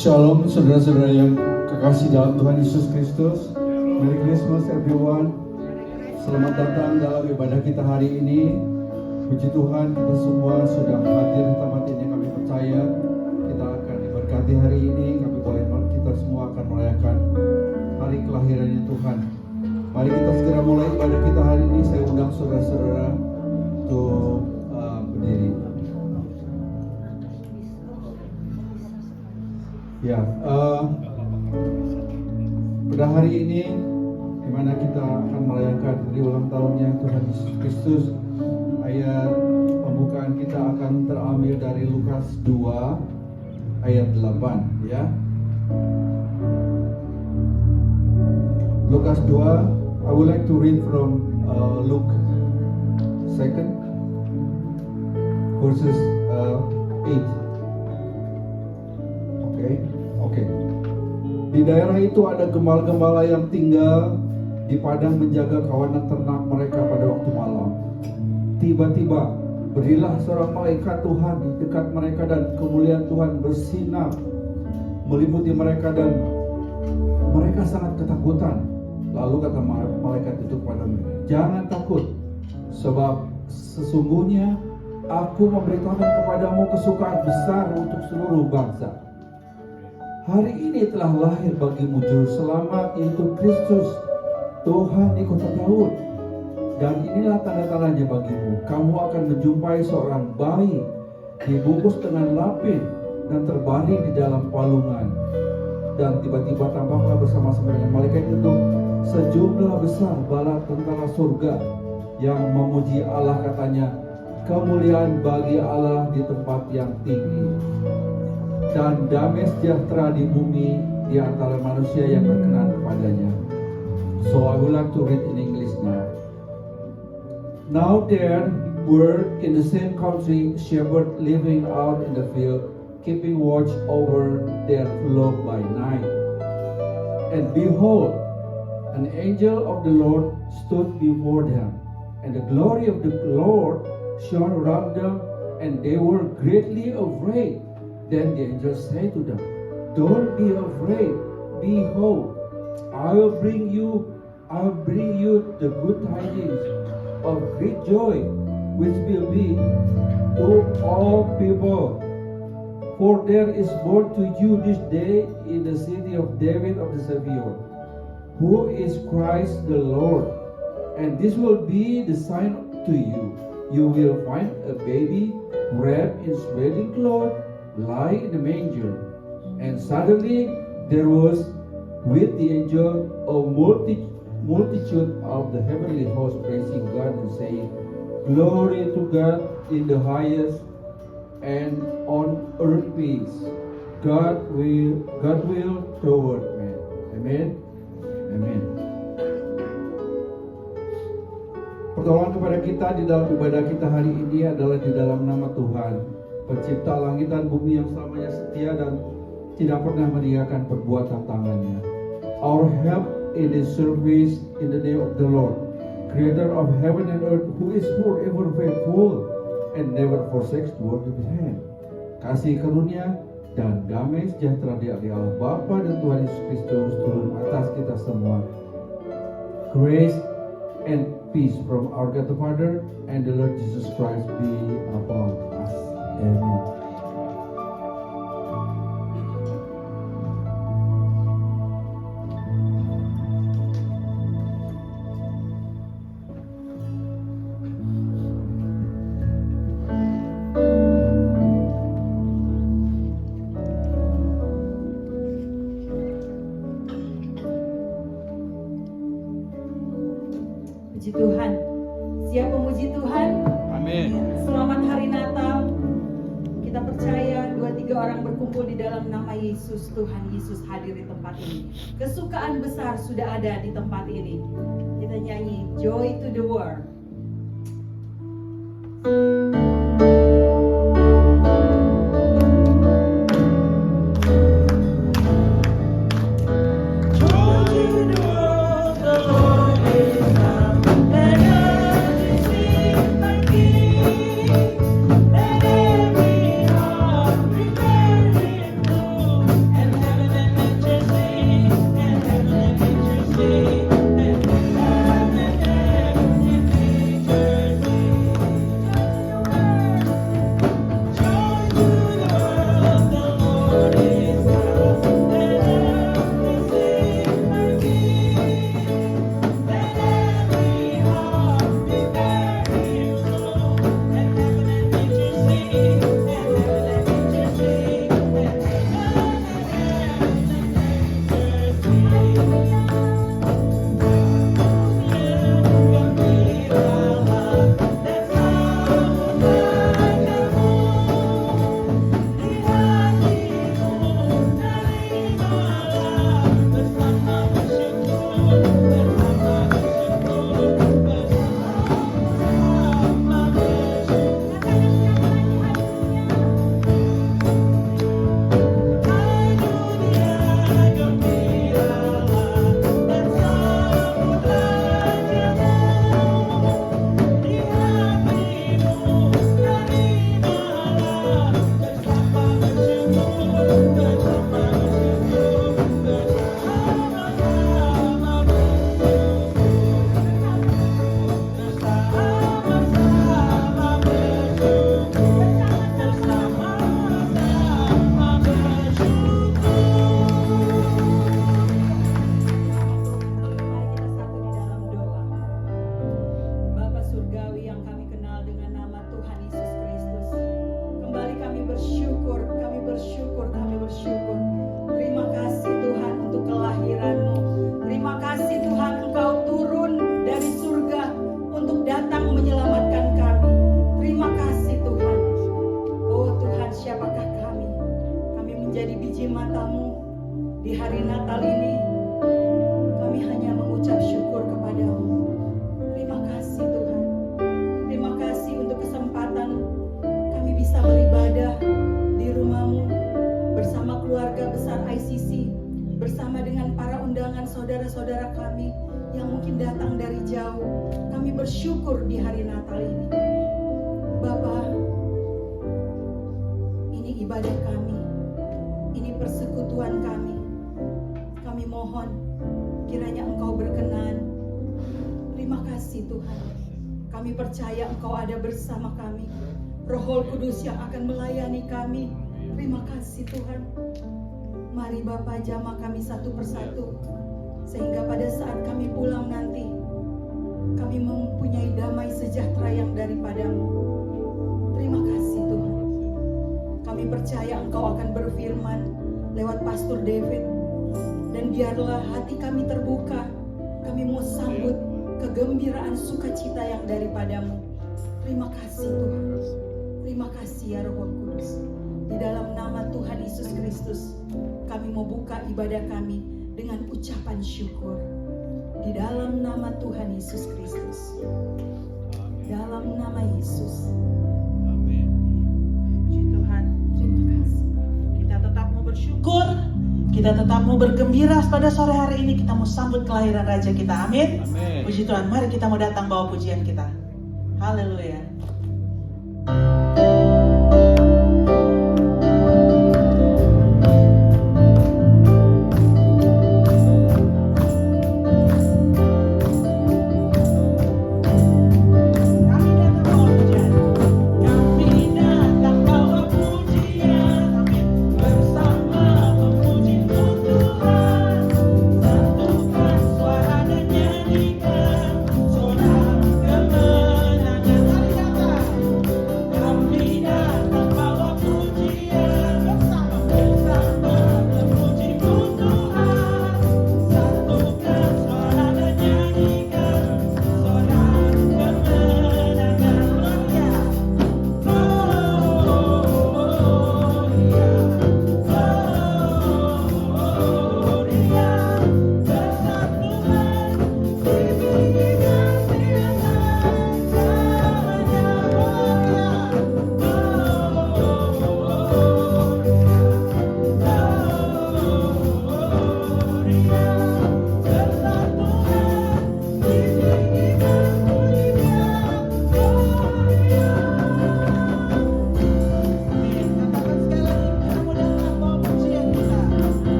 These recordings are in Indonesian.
Shalom saudara-saudara yang kekasih dalam Tuhan Yesus Kristus. Merry Christmas everyone. Selamat datang dalam ibadah kita hari ini. Puji Tuhan, kita semua sudah hadir di tempat ini. Kami percaya kita akan diberkati hari ini. Kita semua akan merayakan hari kelahirannya Tuhan. Mari kita segera mulai ibadah kita hari ini. Saya undang saudara-saudara untuk berdiri. Ya, pada hari ini di mana kita akan merayakan hari ulang tahunnya Tuhan Yesus Kristus, ayat pembukaan kita akan terambil dari Lukas 2 ayat 8 ya. Lukas 2, I would like to read from Luke 2 verses 8. Oke. Di daerah itu ada gembala-gembala yang tinggal di padang menjaga kawanan ternak mereka pada waktu malam. Tiba-tiba berilah seorang malaikat Tuhan di dekat mereka dan kemuliaan Tuhan bersinar meliputi mereka dan mereka sangat ketakutan. Lalu kata malaikat itu kepada mereka, "Jangan takut, sebab sesungguhnya aku memberitahukan kepadamu kesukaan besar untuk seluruh bangsa. Hari ini telah lahir bagimu juru selamat, yaitu Kristus, Tuhan di kota Daud. Dan inilah tanda-tandanya bagimu. Kamu akan menjumpai seorang bayi dibungkus dengan lapin dan terbaring di dalam palungan." Dan tiba-tiba tampaklah bersama-sama dengan malaikat itu sejumlah besar bala tentara surga yang memuji Allah, katanya, "Kemuliaan bagi Allah di tempat yang tinggi, dan damai sejahtera di bumi di antara manusia yang berkenan kepadanya." So I would like to read in English now. Now there were in the same country shepherds living out in the field, keeping watch over their flock by night. And behold, an angel of the Lord stood before them, and the glory of the Lord shone around them, and they were greatly afraid. Then the angel said to them, "Don't be afraid. Behold, I will bring you the good tidings of great joy, which will be to all people. For there is born to you this day in the city of David of the Savior, who is Christ the Lord. And this will be the sign to you. You will find a baby wrapped in swaddling cloth, lie in the manger." And suddenly there was with the angel a multitude of the heavenly host praising God and saying, "Glory to God in the highest, and on earth peace, God will toward men." Amen. Amen. Pertolongan kepada kita di dalam ibadah kita hari ini adalah di dalam nama Tuhan, pencipta langit dan bumi yang selamanya setia dan tidak pernah meninggalkan perbuatan tangannya. Our help in His service in the name of the Lord, Creator of heaven and earth, who is forever faithful and never forsakes the work of His hand. Kasih karunia dan damai sejahtera dari Allah Bapa dan Tuhan Yesus Kristus turun atas kita semua. Grace and peace from our God the Father and the Lord Jesus Christ be upon us. Amen. Puji Tuhan. Siap memuji Tuhan? Amin. Selamat hari Natal. Kita percaya 2-3 orang berkumpul di dalam nama Yesus, Tuhan Yesus hadir di tempat ini. Kesukaan besar sudah ada di tempat ini. Kita nyanyi Joy to the World. And menjadi biji matamu di hari Natal ini, kami hanya mengucap syukur kepadamu. Terima kasih Tuhan. Terima kasih untuk kesempatan kami bisa beribadah di rumah-Mu bersama keluarga besar ICC, bersama dengan para undangan saudara-saudara kami yang mungkin datang dari jauh. Kami bersyukur di hari Natal ini. Bapa, ini ibadah kami, ini persekutuan kami. Kami mohon kiranya Engkau berkenan. Terima kasih Tuhan. Kami percaya Engkau ada bersama kami. Roh Kudus yang akan melayani kami. Terima kasih Tuhan. Mari Bapa, jamah kami satu persatu, sehingga pada saat kami pulang nanti, kami mempunyai damai sejahtera yang daripada-Mu. Terima kasih Tuhan. Kami percaya Engkau akan berfirman lewat Pastor David, dan biarlah hati kami terbuka. Kami mau sambut kegembiraan sukacita yang daripada-Mu. Terima kasih Tuhan. Terima kasih ya Roh Kudus. Di dalam nama Tuhan Yesus Kristus, kami mau buka ibadah kami dengan ucapan syukur. Di dalam nama Tuhan Yesus Kristus. Dalam nama Yesus. Puji Tuhan. Terima kasih. Kita tetap mau bersyukur, kita tetap mau bergembira pada sore hari ini. Kita mau sambut kelahiran Raja kita. Amin. Amin. Puji Tuhan. Mari kita mau datang bawa pujian kita. Haleluya. Amin.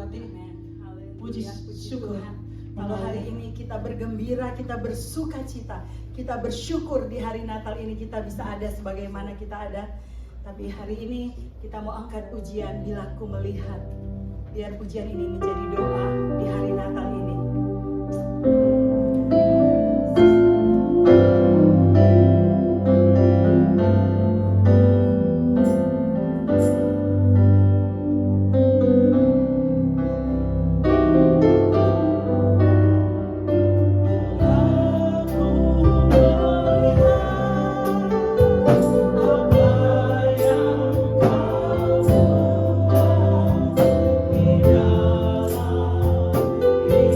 hati. Amin. Haleluya. Puji syukur. Tuhan. Kalau hari ini kita bergembira, kita bersuka cita, kita bersyukur di hari Natal ini kita bisa ada sebagaimana kita ada. Tapi hari ini kita mau angkat pujian bila ku melihat. Biar pujian ini menjadi doa di hari Natal ini. Di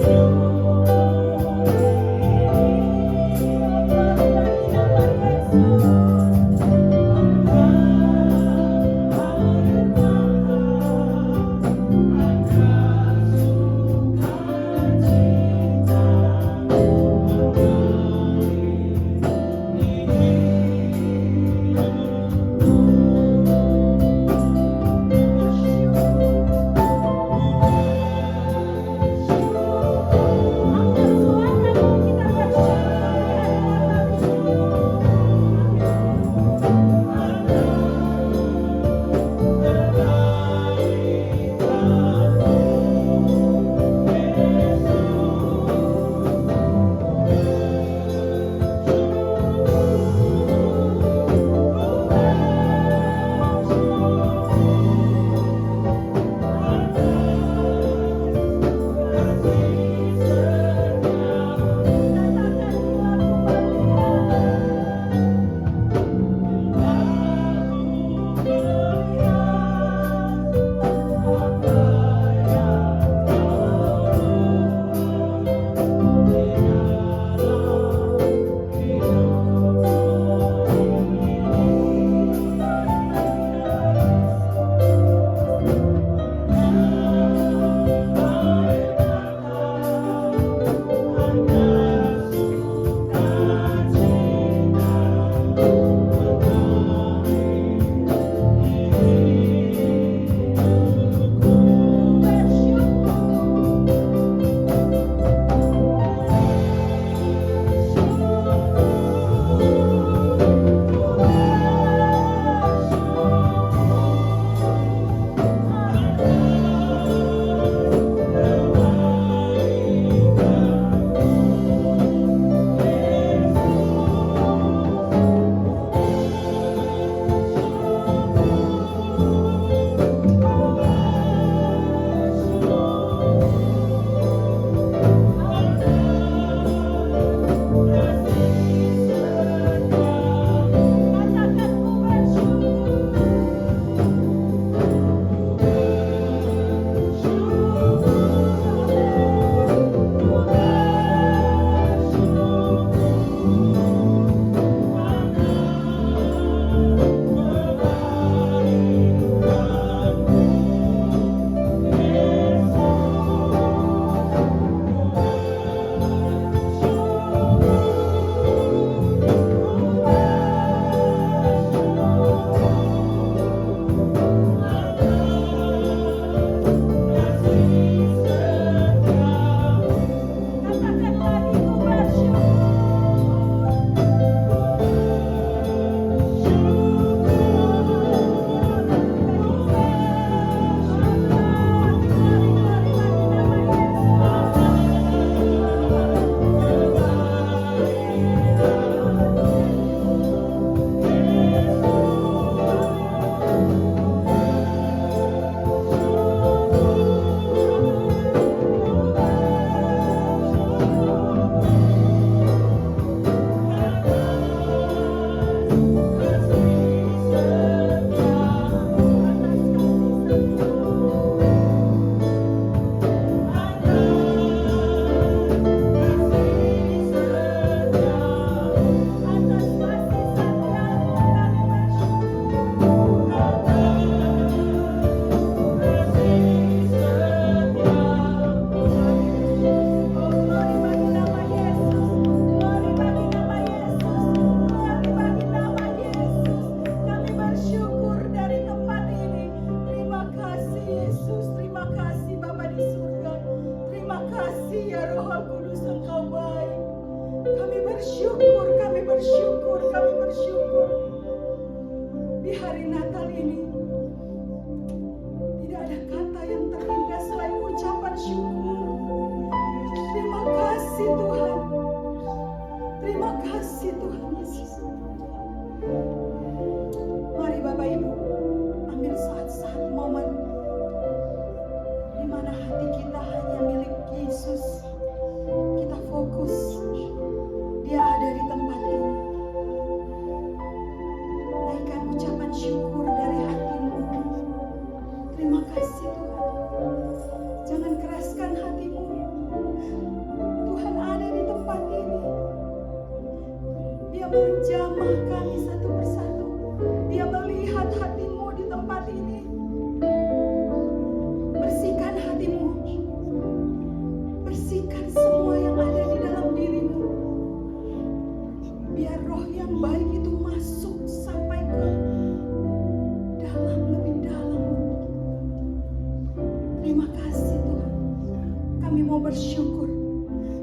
Kami mau bersyukur.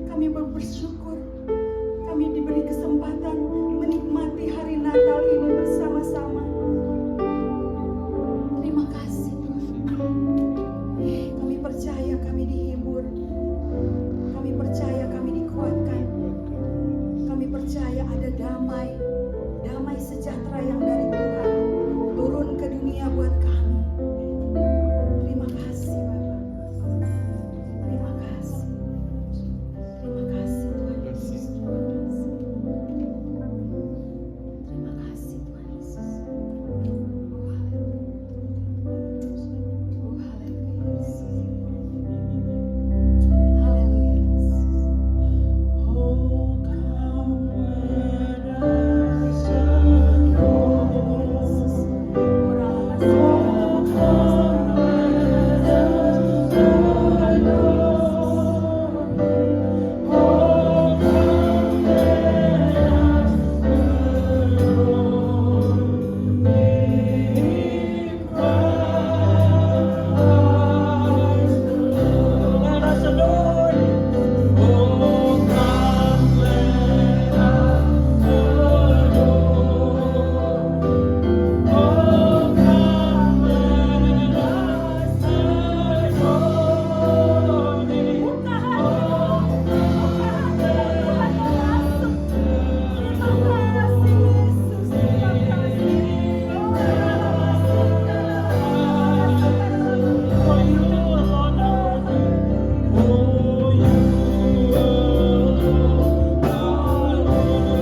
Kami bersyukur. Kami diberi kesempatan menikmati hari Natal ini bersama-sama. Terima kasih Tuhan. Kami percaya kami dihibur. Kami percaya kami dikuatkan. Kami percaya ada damai. Damai sejahtera yang dari Tuhan turun ke dunia buat kami. Terima kasih Bapak. Terima kasih. Terima kasih Tuhan Yesus. Terima kasih Tuhan Yesus. Oh haleluya Yesus. Haleluya Yesus. Oh, come let us let us adore you. Oh, come let us adore. Oh, come let us adore Thee. Buka hati, buka hati Tuhan mau masuk. Terima kasih Yesus, terima kasih. Oh, For you alone are worthy. Oh, you alone are worthy.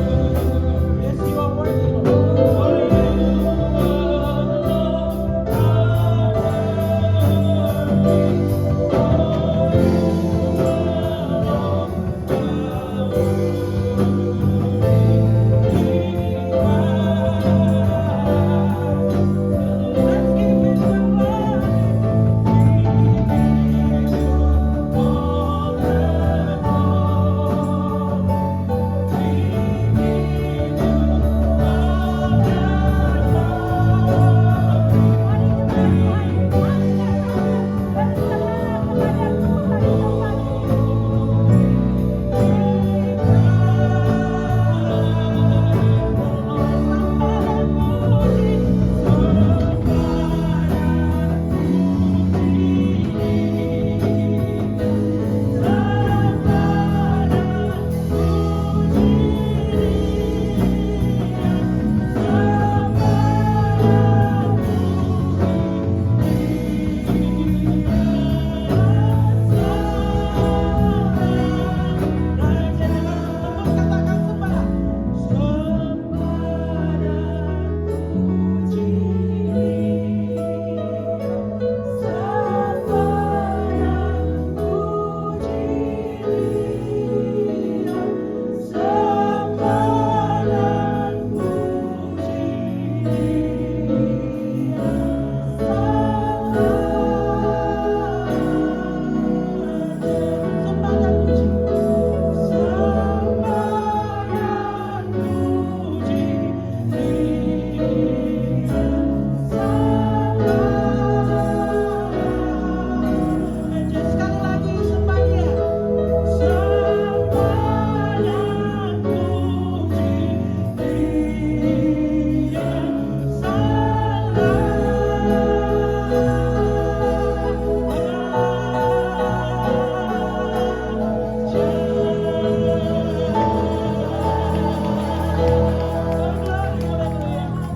Yes, you are worthy, Lord. For you alone are worthy. Let's give Him some love. Sekali lagi sembah Dia. Sembah dan puji Dia.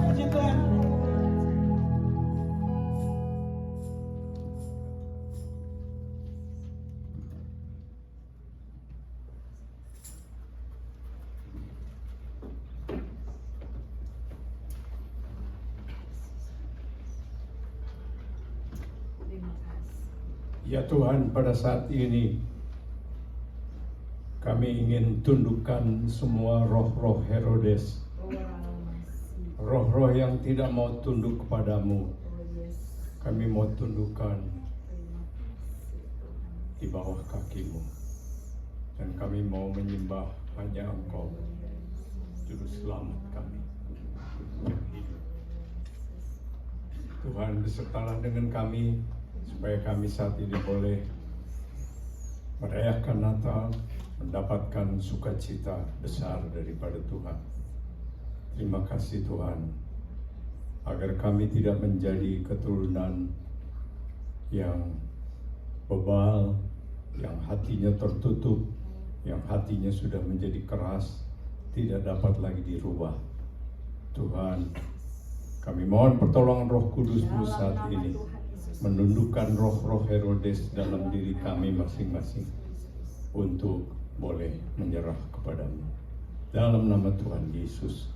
Puji Tuhan. Terima kasih. Ya Tuhan, pada saat ini kami ingin tundukkan semua roh-roh Herodes, Oh, masih. roh-roh yang tidak mau tunduk kepadamu. Oh, yes. Kami mau tundukkan Terima kasih Tuhan. di bawah kakimu. Dan kami mau menyembah hanya Engkau, Juru Selamat kami yang hidup. Tuhan, besertalah dengan kami supaya kami saat ini boleh merayakan Natal, mendapatkan sukacita besar daripada Tuhan. Terima kasih Tuhan, agar kami tidak menjadi keturunan yang bebal, yang hatinya tertutup, yang hatinya sudah menjadi keras, tidak dapat lagi dirubah. Tuhan, kami mohon pertolongan Roh Kudus-Mu saat ini, menundukkan roh-roh Herodes dalam diri kami masing-masing untuk boleh menyerah kepadamu. Dalam nama Tuhan Yesus,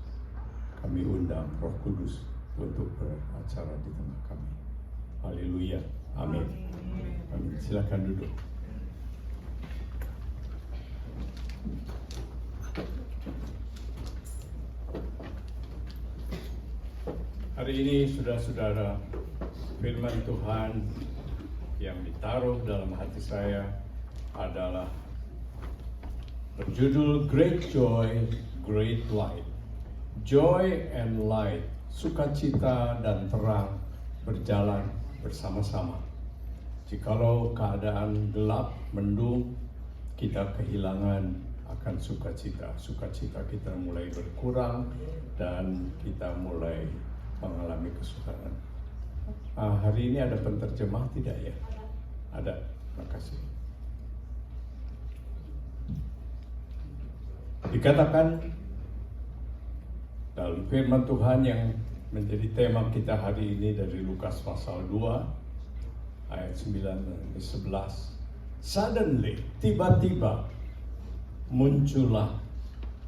kami undang Roh Kudus untuk beracara di tengah kami. Haleluya. Amin. Amin. Silakan duduk. Hari ini saudara-saudara, firman Tuhan yang ditaruh dalam hati saya adalah berjudul Great Joy, Great Light. Joy and light, sukacita dan terang berjalan bersama-sama. Jikalau keadaan gelap, mendung, kita kehilangan akan sukacita. Sukacita kita mulai berkurang dan kita mulai mengalami kesukaran. Hari ini ada penterjemah tidak ya? Ada, terima kasih. Dikatakan dalam firman Tuhan yang menjadi tema kita hari ini dari Lukas pasal 2 ayat 9 dan 11. Suddenly, tiba-tiba muncullah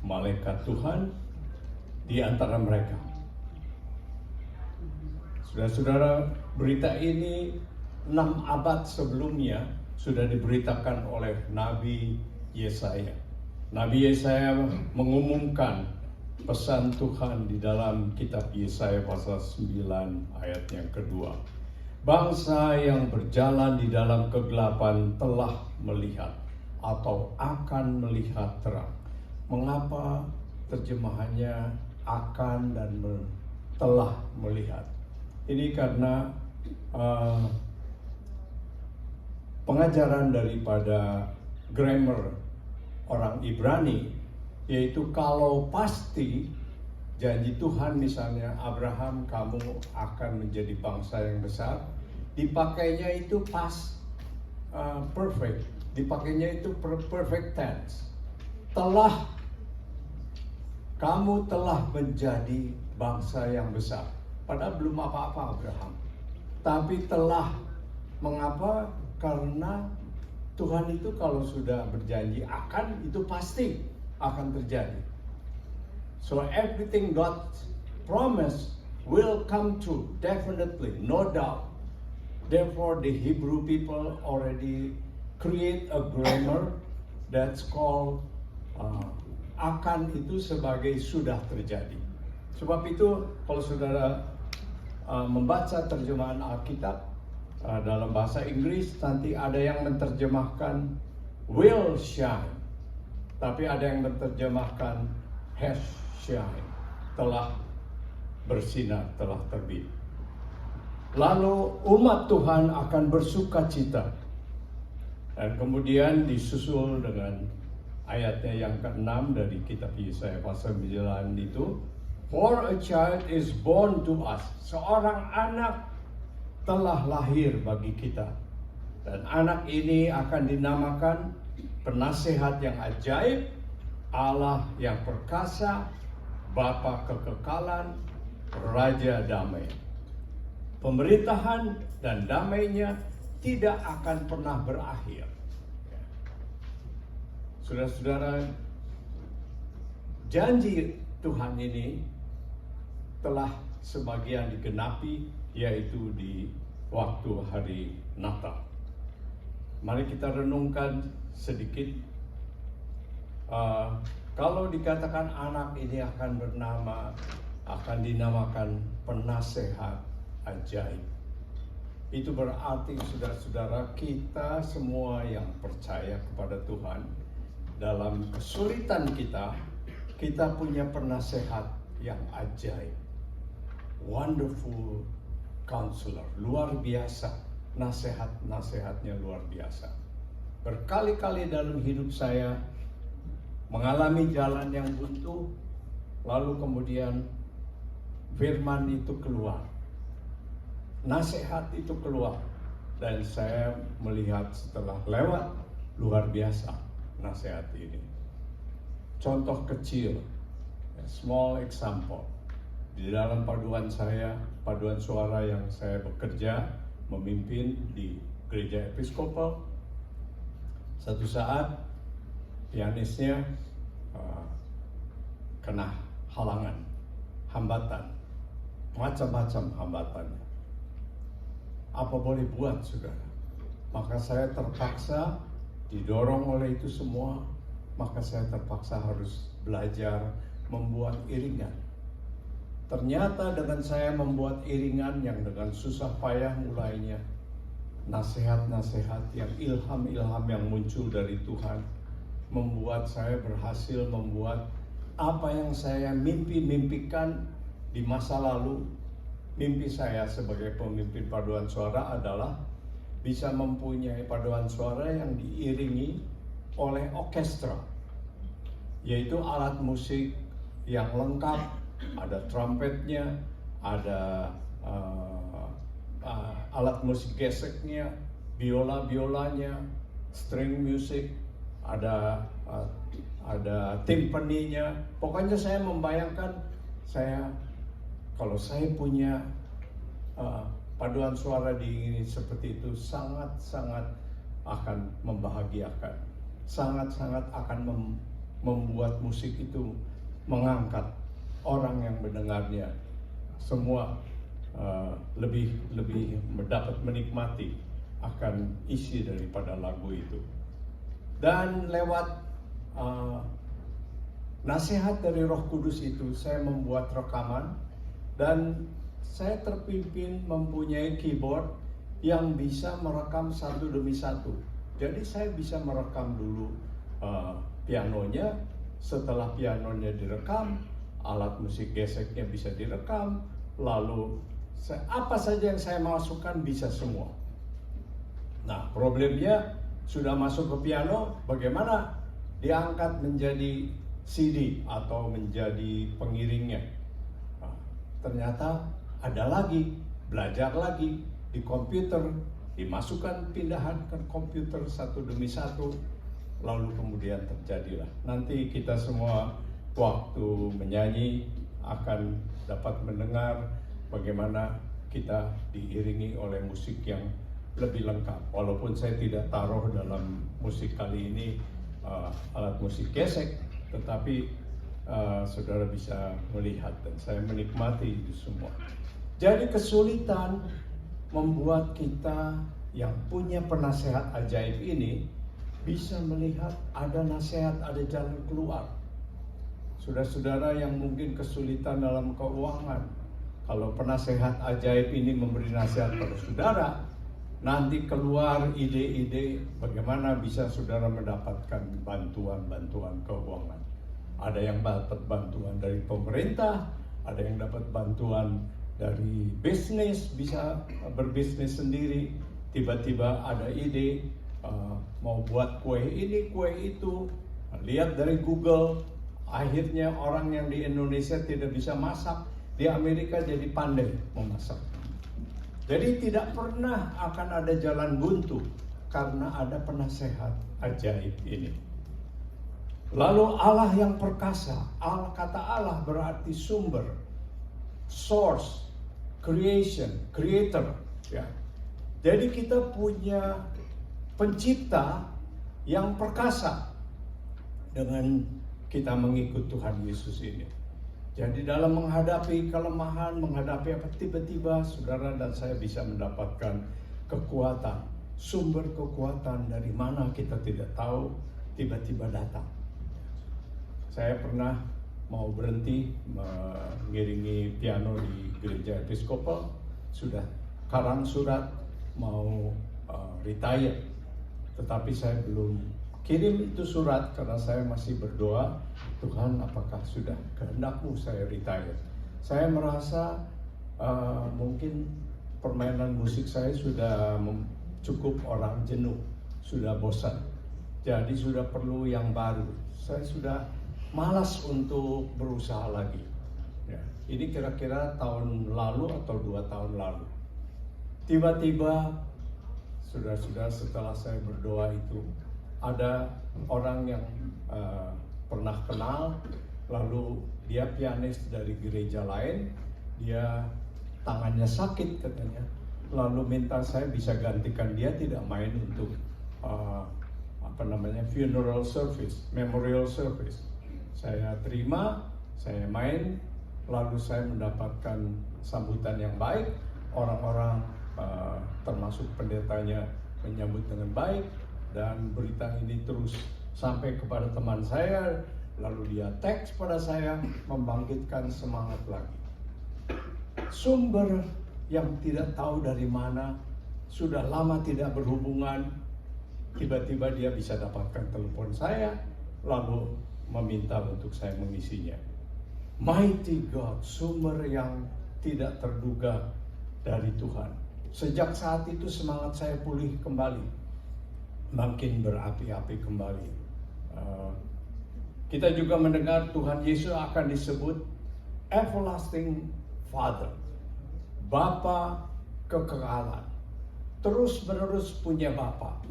malaikat Tuhan di antara mereka. Saudara-saudara, berita ini 6 abad sebelumnya sudah diberitakan oleh Nabi Yesaya. Nabi Yesaya mengumumkan pesan Tuhan di dalam kitab Yesaya pasal 9 ayat yang kedua. Bangsa yang berjalan di dalam kegelapan telah melihat atau akan melihat terang. Mengapa terjemahannya akan dan telah melihat? Ini karena pengajaran daripada grammar orang Ibrani, yaitu kalau pasti janji Tuhan, misalnya Abraham, kamu akan menjadi bangsa yang besar, dipakainya itu past perfect, dipakainya itu perfect tense. Kamu telah menjadi bangsa yang besar. Padahal belum apa-apa Abraham. Tapi telah. Mengapa? Karena Tuhan itu kalau sudah berjanji akan, itu pasti akan terjadi. So everything God promised will come true, definitely, no doubt. Therefore the Hebrew people already create a grammar that's called akan itu sebagai sudah terjadi. Sebab itu kalau saudara membaca terjemahan Alkitab dalam bahasa Inggris, nanti ada yang menerjemahkan will shine, tapi ada yang menerjemahkan has shine, telah bersinar, telah terbit. Lalu umat Tuhan akan bersukacita. Dan kemudian disusul dengan ayatnya yang ke-6 dari kitab Yesaya pasal 9 itu, for a child is born to us. Seorang anak telah lahir bagi kita. Dan anak ini akan dinamakan Penasehat yang ajaib, Allah yang perkasa, Bapa kekekalan, Raja damai. Pemerintahan dan damainya tidak akan pernah berakhir. Saudara-saudara, janji Tuhan ini telah sebagian digenapi, yaitu di waktu hari Natal. Mari kita renungkan sedikit. Kalau dikatakan anak ini akan dinamakan Penasehat ajaib, itu berarti saudara-saudara, kita semua yang percaya kepada Tuhan, dalam kesulitan kita punya penasehat yang ajaib. Wonderful counselor, luar biasa, nasihat-nasihatnya luar biasa. berkali-kali dalam hidup saya mengalami jalan yang buntu, lalu kemudian firman itu keluar, nasihat itu keluar, dan saya melihat setelah lewat, luar biasa nasihat ini. Contoh kecil, small example, di dalam paduan suara yang saya bekerja, memimpin di gereja Episkopal, satu saat pianisnya kena halangan, hambatan, macam-macam hambatannya. Apa boleh buat, saudara? Maka saya terpaksa didorong oleh itu semua, maka saya terpaksa harus belajar membuat iringan. Ternyata dengan saya membuat iringan yang dengan susah payah mulainya, nasihat-nasihat yang ilham-ilham yang muncul dari Tuhan membuat saya berhasil membuat apa yang saya mimpikan di masa lalu. Mimpi saya sebagai pemimpin paduan suara adalah bisa mempunyai paduan suara yang diiringi oleh orkestra, yaitu alat musik yang lengkap, ada trumpetnya, ada alat musik geseknya, biolanya, string music, ada timpaninya. Pokoknya saya membayangkan kalau saya punya paduan suara diiringi seperti itu, sangat-sangat akan membahagiakan, sangat-sangat akan membuat musik itu mengangkat orang yang mendengarnya semua lebih dapat menikmati akan isi daripada lagu itu. Dan lewat nasihat dari Roh Kudus itu, saya membuat rekaman dan saya terpimpin mempunyai keyboard yang bisa merekam satu demi satu. Jadi saya bisa merekam dulu pianonya, setelah pianonya direkam, alat musik geseknya bisa direkam, lalu apa saja yang saya masukkan bisa semua. Nah, problemnya sudah masuk ke piano, bagaimana diangkat menjadi CD atau menjadi pengiringnya? Nah, ternyata ada lagi, belajar lagi di komputer, dimasukkan pindahan ke komputer satu demi satu, lalu kemudian terjadilah. Nanti kita semua waktu menyanyi akan dapat mendengar bagaimana kita diiringi oleh musik yang lebih lengkap. Walaupun saya tidak taruh dalam musik kali ini alat musik gesek, tetapi saudara bisa melihat dan saya menikmati itu semua. Jadi kesulitan membuat kita yang punya penasehat ajaib ini bisa melihat ada nasihat, ada jalan keluar. Saudara-saudara yang mungkin kesulitan dalam keuangan, kalau penasehat ajaib ini memberi nasihat pada saudara, nanti keluar ide-ide bagaimana bisa saudara mendapatkan bantuan keuangan. Ada yang dapat bantuan dari pemerintah, ada yang dapat bantuan dari bisnis, bisa berbisnis sendiri. Tiba-tiba ada ide mau buat kue ini, kue itu, lihat dari Google. Akhirnya orang yang di Indonesia tidak bisa masak, di Amerika jadi pandai memasak. Jadi tidak pernah akan ada jalan buntu karena ada penasehat ajaib ini. Lalu Allah yang perkasa, kata Allah berarti sumber, source, creation, creator. Ya. Jadi kita punya pencipta yang perkasa dengan kita mengikut Tuhan Yesus ini. Jadi dalam menghadapi kelemahan, menghadapi apa, tiba-tiba saudara dan saya bisa mendapatkan kekuatan, sumber kekuatan dari mana kita tidak tahu, tiba-tiba datang. Saya pernah mau berhenti mengiringi piano di gereja Episkopal, sudah karang surat mau retire, tetapi saya belum kirim itu surat karena saya masih berdoa, Tuhan apakah sudah kehendak-Mu saya retire. Saya merasa mungkin permainan musik saya sudah cukup orang jenuh. sudah bosan. Jadi sudah perlu yang baru. Saya sudah malas untuk berusaha lagi. Ya, ini kira-kira tahun lalu atau 2 tahun lalu. Tiba-tiba, saudara-saudara, setelah saya berdoa itu, ada orang yang pernah kenal, lalu dia pianis dari gereja lain, dia tangannya sakit katanya, lalu minta saya bisa gantikan dia, tidak main untuk funeral service, memorial service. Saya terima, saya main, lalu saya mendapatkan sambutan yang baik, orang-orang termasuk pendetanya menyambut dengan baik, dan berita ini terus sampai kepada teman saya, lalu dia teks pada saya, membangkitkan semangat lagi. Sumber yang tidak tahu dari mana, sudah lama tidak berhubungan, tiba-tiba dia bisa dapatkan telepon saya, lalu meminta untuk saya mengisinya. Mighty God, sumber yang tidak terduga dari Tuhan. Sejak saat itu semangat saya pulih kembali, makin berapi-api kembali. Kita juga mendengar Tuhan Yesus akan disebut Everlasting Father, Bapa kekekalan, terus menerus punya Bapa.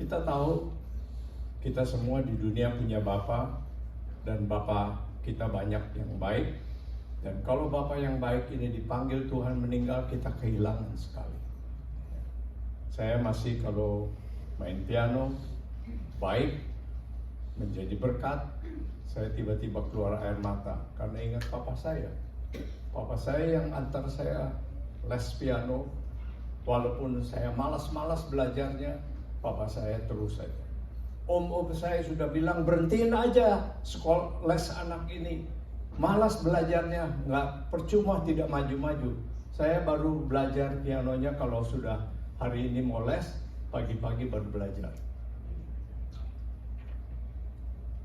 Kita tahu kita semua di dunia punya Bapa, dan Bapa kita banyak yang baik. Dan kalau Bapa yang baik ini dipanggil Tuhan meninggal, kita kehilangan sekali. Saya masih kalau main piano baik, menjadi berkat, saya tiba-tiba keluar air mata karena ingat papa saya. Papa saya yang antar saya les piano, walaupun saya malas-malas belajarnya, papa saya terus saja. Om saya sudah bilang berhentiin aja sekolah les anak ini, malas belajarnya, nggak percuma, tidak maju-maju. Saya baru belajar pianonya kalau sudah hari ini mau les, pagi-pagi baru belajar.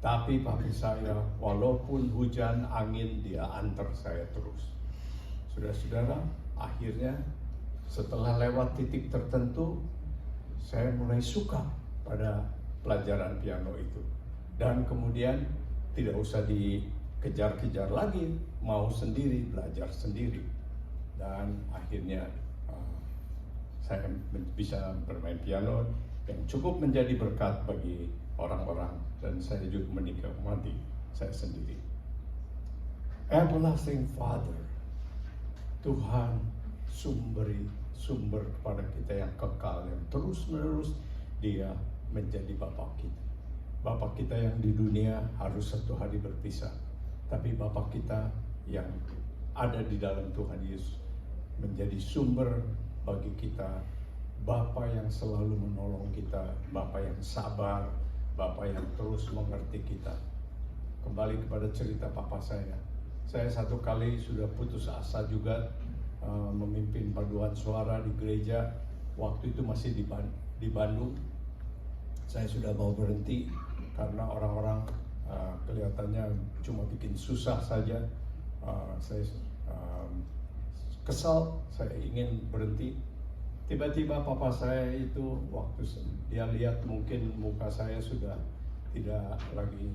Tapi papi saya, walaupun hujan, angin, dia antar saya terus. Saudara-saudara, akhirnya setelah lewat titik tertentu, saya mulai suka pada pelajaran piano itu. Dan kemudian tidak usah dikejar-kejar lagi, mau sendiri, belajar sendiri. Dan akhirnya saya bisa bermain piano yang cukup menjadi berkat bagi orang-orang, dan saya juga menikmati saya sendiri. Everlasting Father, Tuhan sumber kepada kita yang kekal, yang terus-menerus dia menjadi Bapa kita. Bapa kita yang di dunia harus satu hari berpisah, tapi Bapa kita yang ada di dalam Tuhan Yesus menjadi sumber bagi kita, Bapa yang selalu menolong kita, Bapa yang sabar, Bapa yang terus mengerti kita. Kembali kepada cerita papa saya satu kali sudah putus asa juga memimpin paduan suara di gereja. Waktu itu masih di Bandung. Saya sudah mau berhenti karena orang-orang kelihatannya cuma bikin susah saja. Saya kesal, saya ingin berhenti. Tiba-tiba papa saya itu waktu dia lihat mungkin muka saya sudah tidak lagi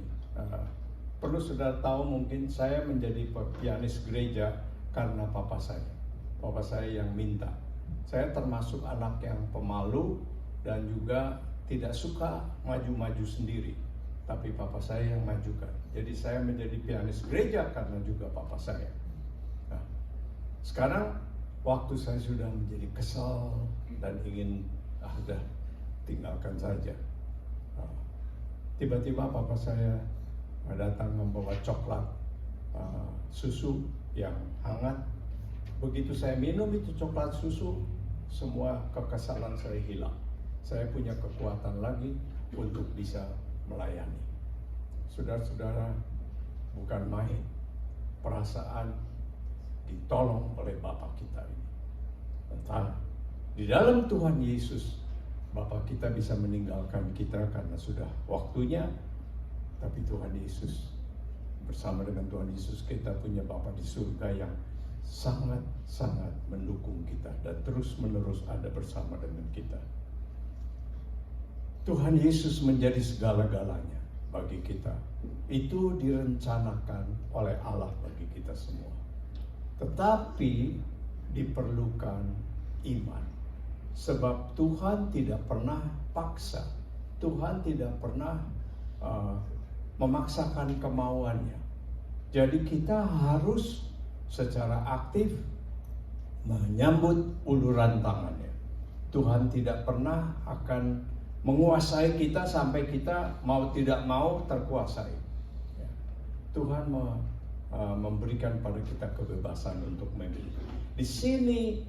perlu sudah tahu, mungkin saya menjadi pianis gereja karena papa saya. Papa saya yang minta. Saya termasuk anak yang pemalu dan juga tidak suka maju-maju sendiri. Tapi papa saya yang majukan. Jadi saya menjadi pianis gereja karena juga papa saya. Nah, sekarang waktu saya sudah menjadi kesal dan ingin udah tinggalkan saja. Tiba-tiba papa saya datang membawa coklat susu yang hangat. Begitu saya minum itu coklat susu, semua kekesalan saya hilang. Saya punya kekuatan lagi untuk bisa melayani. Saudara-saudara, bukan main. Perasaan ditolong oleh Bapa kita ini. Entah di dalam Tuhan Yesus, Bapa kita bisa meninggalkan kita karena sudah waktunya, tapi Tuhan Yesus, bersama dengan Tuhan Yesus, kita punya Bapa di surga yang sangat-sangat mendukung kita dan terus-menerus ada bersama dengan kita. Tuhan Yesus menjadi segala-galanya bagi kita. Itu direncanakan oleh Allah bagi kita semua. Tetapi diperlukan iman. Sebab Tuhan tidak pernah paksa. Tuhan tidak pernah memaksakan kemauannya. Jadi kita harus secara aktif menyambut uluran tangannya. Tuhan tidak pernah akan menguasai kita sampai kita mau tidak mau terkuasai. Tuhan memberikan pada kita kebebasan untuk memilih. Di sini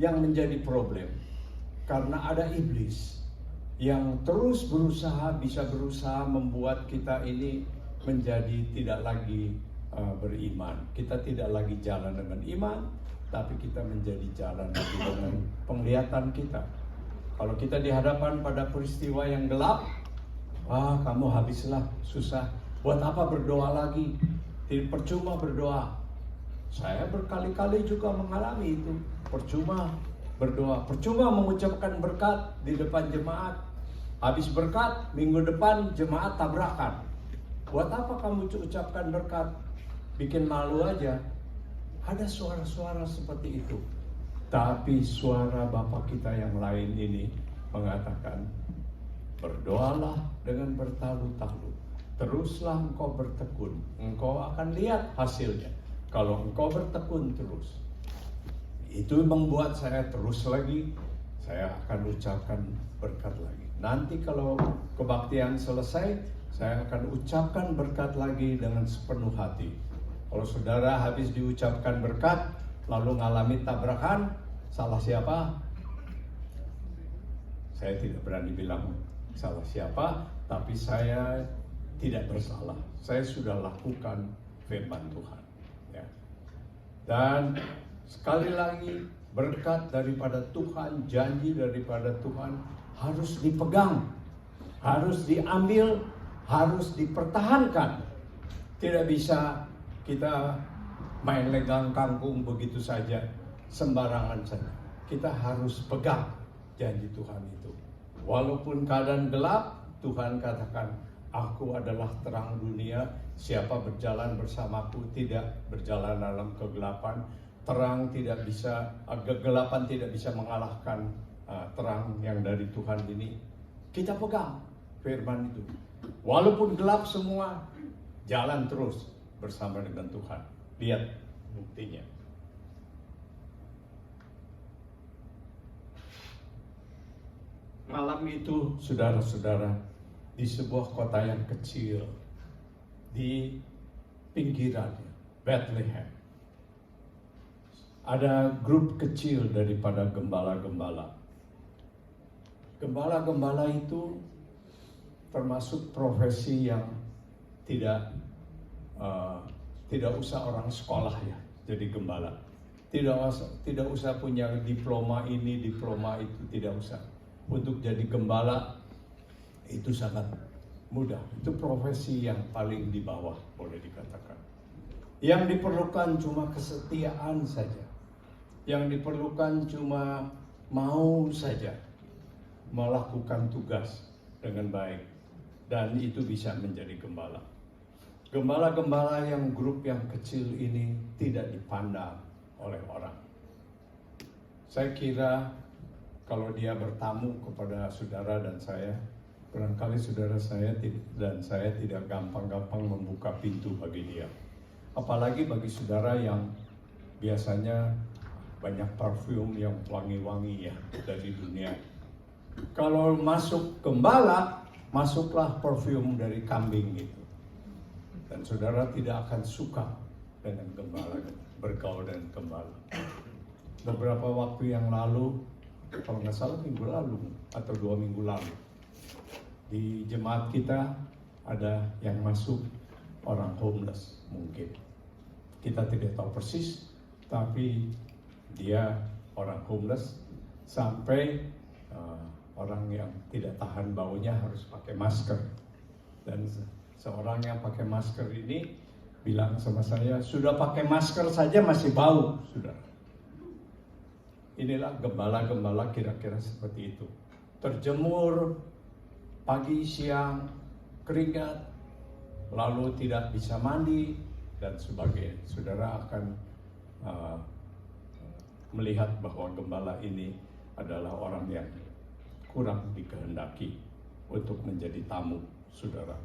yang menjadi problem, karena ada iblis yang terus bisa berusaha membuat kita ini menjadi tidak lagi beriman. Kita tidak lagi jalan dengan iman, tapi kita menjadi jalan dengan penglihatan kita. Kalau kita dihadapkan pada peristiwa yang gelap, kamu habislah, susah. Buat apa berdoa lagi? Tidak percuma berdoa. Saya berkali-kali juga mengalami itu. Percuma berdoa, percuma mengucapkan berkat di depan jemaat. Habis berkat, minggu depan jemaat tabrakan. Buat apa kamu ucapkan berkat? Bikin malu aja. Ada suara-suara seperti itu. Tapi suara Bapa kita yang lain ini mengatakan, berdoalah dengan bertalu-talu. Teruslah engkau bertekun, engkau akan lihat hasilnya. Kalau engkau bertekun terus, itu membuat saya terus lagi, saya akan ucapkan berkat lagi. Nanti kalau kebaktian selesai, saya akan ucapkan berkat lagi dengan sepenuh hati. Kalau saudara habis diucapkan berkat, lalu ngalami tabrakan, salah siapa? Saya tidak berani bilang salah siapa, tapi saya tidak bersalah. Saya sudah lakukan firman Tuhan. Ya. Dan sekali lagi, berkat daripada Tuhan, janji daripada Tuhan harus dipegang, harus diambil, harus dipertahankan. Tidak bisa kita main legang kangkung begitu saja, sembarangan saja. Kita harus pegang janji Tuhan itu. Walaupun keadaan gelap, Tuhan katakan, aku adalah terang dunia, siapa berjalan bersamaku tidak berjalan dalam kegelapan. Terang tidak bisa, kegelapan tidak bisa mengalahkan terang yang dari Tuhan ini. Kita pegang firman itu. Walaupun gelap semua, jalan terus bersama dengan Tuhan. Lihat buktinya. Malam itu, saudara-saudara, di sebuah kota yang kecil di pinggirannya, Bethlehem, ada grup kecil daripada gembala-gembala. Gembala-gembala itu termasuk profesi yang tidak usah orang sekolah ya jadi gembala. Tidak usah punya diploma ini, diploma itu, tidak usah. Untuk jadi gembala itu sangat mudah. Itu profesi yang paling di bawah, boleh dikatakan. Yang diperlukan cuma kesetiaan saja. Yang diperlukan cuma mau saja melakukan tugas dengan baik. Dan itu bisa menjadi gembala. Gembala-gembala yang grup yang kecil ini tidak dipandang oleh orang. Saya kira kalau dia bertamu kepada saudara dan saya, barangkali saudara saya dan saya tidak gampang-gampang membuka pintu bagi dia. Apalagi bagi saudara yang biasanya banyak parfum yang wangi-wangi ya dari dunia. Kalau masuk gembala, masuklah parfum dari kambing itu. Dan saudara tidak akan suka dengan gembala, bergaul dengan gembala. Beberapa waktu yang lalu, kalau nggak salah minggu lalu atau 2 minggu lalu, di jemaat kita ada yang masuk orang homeless mungkin. Kita tidak tahu persis, tapi dia orang homeless sampai orang yang tidak tahan baunya harus pakai masker. Dan seorang yang pakai masker ini bilang sama saya, sudah pakai masker saja masih bau, saudara. Inilah gembala-gembala kira-kira seperti itu. Terjemur pagi, siang, keringat, lalu tidak bisa mandi, dan sebagainya. Saudara akan melihat bahwa gembala ini adalah orang yang kurang dikehendaki untuk menjadi tamu saudara.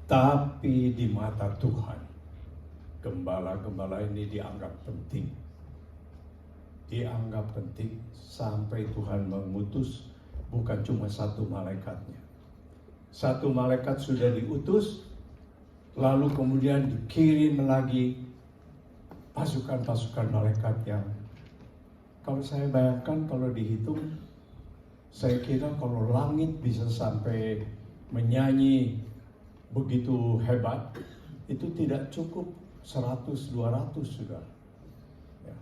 Tapi di mata Tuhan, gembala-gembala ini dianggap penting. Dianggap penting sampai Tuhan mengutus bukan cuma satu malaikatnya. Satu malaikat sudah diutus, lalu kemudian dikirim lagi pasukan-pasukan malaikat yang kalau saya bayangkan, kalau dihitung, saya kira kalau langit bisa sampai menyanyi begitu hebat, itu tidak cukup 100-200 sudah. Ya.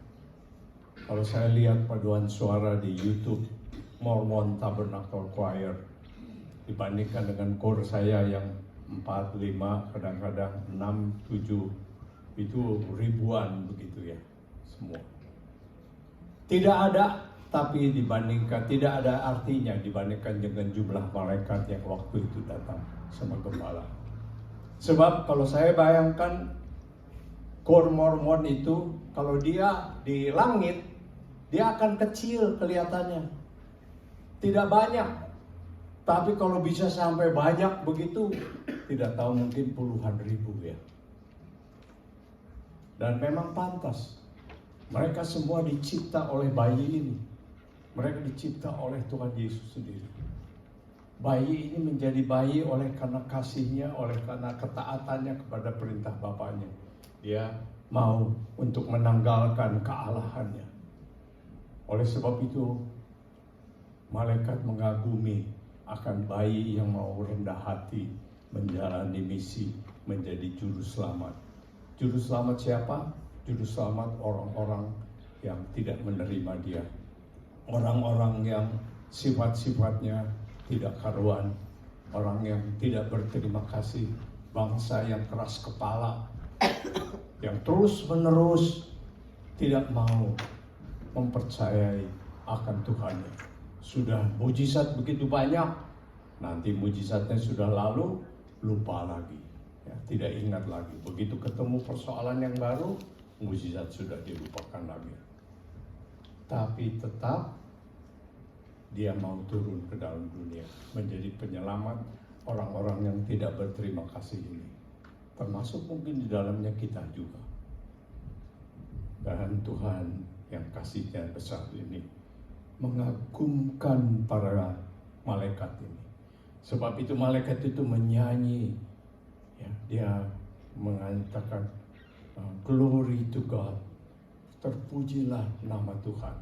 Kalau saya lihat paduan suara di YouTube Mormon Tabernacle Choir dibandingkan dengan kor saya yang 4, 5, kadang-kadang 6, 7, itu ribuan begitu ya semua. Tidak ada, tapi dibandingkan, tidak ada artinya dibandingkan dengan jumlah malaikat yang waktu itu datang sama gembala. Sebab kalau saya bayangkan kor Mormon itu, kalau dia di langit, dia akan kecil kelihatannya. Tidak banyak. Tapi kalau bisa sampai banyak begitu, tidak tahu mungkin puluhan ribu ya. Dan memang pantas. Mereka semua dicipta oleh bayi ini. Mereka dicipta oleh Tuhan Yesus sendiri. Bayi ini menjadi bayi oleh karena kasihnya, oleh karena ketaatannya kepada perintah Bapaknya. Dia mau untuk menanggalkan kealahannya. Oleh sebab itu, malaikat mengagumi akan bayi yang mau rendah hati menjalani misi menjadi juru selamat. Juru selamat siapa? Juru selamat orang-orang yang tidak menerima dia. Orang-orang yang sifat-sifatnya tidak karuan. Orang yang tidak berterima kasih. Bangsa yang keras kepala. Yang terus-menerus tidak mau mempercayai akan Tuhannya. Sudah mujizat begitu banyak, nanti mujizatnya sudah lalu, lupa lagi. Ya, tidak ingat lagi. Begitu ketemu persoalan yang baru, mujizat sudah dilupakan lagi. Tapi tetap dia mau turun ke dalam dunia, menjadi penyelamat orang-orang yang tidak berterima kasih ini. Termasuk mungkin di dalamnya kita juga. Dan Tuhan yang kasihnya besar ini mengagumkan para malaikat ini. Sebab itu malaikat itu menyanyi, ya, dia mengatakan glory to God, terpujilah nama Tuhan.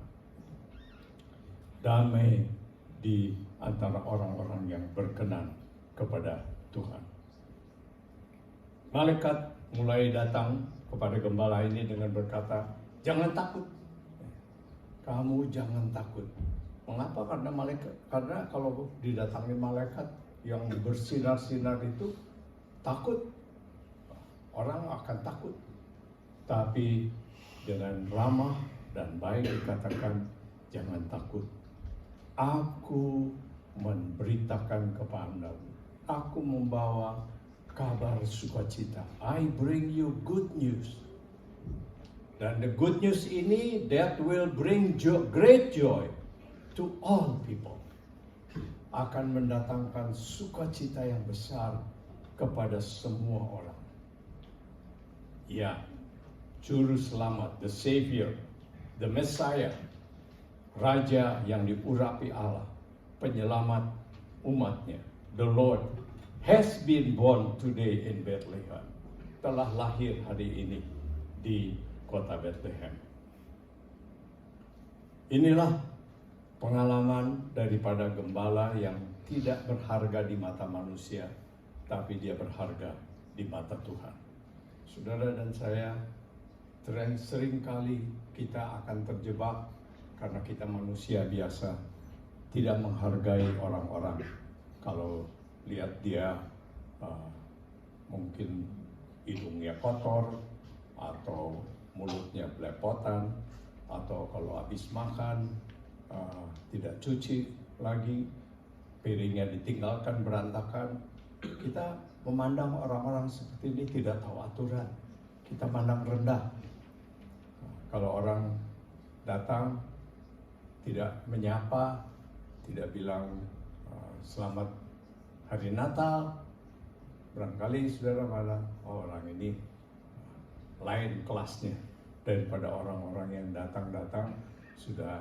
Damai di antara orang-orang yang berkenan kepada Tuhan. Malaikat mulai datang kepada gembala ini dengan berkata, jangan takut. Kamu jangan takut. Mengapa? Karena kalau didatangi malaikat yang bersinar-sinar itu takut. Orang akan takut. Tapi dengan ramah dan baik dikatakan, jangan takut. Aku memberitakan kepadamu. Aku membawa kabar sukacita. I bring you good news. Dan the good news ini that will bring great joy to all people. Akan mendatangkan sukacita yang besar kepada semua orang. Ya, Juru Selamat, the Savior, the Messiah, Raja yang diurapi Allah, penyelamat umatnya, the Lord, has been born today in Bethlehem. Telah lahir hari ini di kota Bethlehem. Inilah pengalaman daripada gembala yang tidak berharga di mata manusia, tapi dia berharga di mata Tuhan. Saudara dan saya, sering kali kita akan terjebak karena kita manusia biasa, tidak menghargai orang-orang. Kalau lihat dia mungkin hidungnya kotor, atau mulutnya belepotan, atau kalau habis makan tidak cuci lagi, piringnya ditinggalkan berantakan. Kita memandang orang-orang seperti ini tidak tahu aturan. Kita mandang rendah. Kalau orang datang tidak menyapa, tidak bilang selamat hari Natal, barangkali saudara malah, oh orang ini lain kelasnya daripada orang-orang yang datang-datang sudah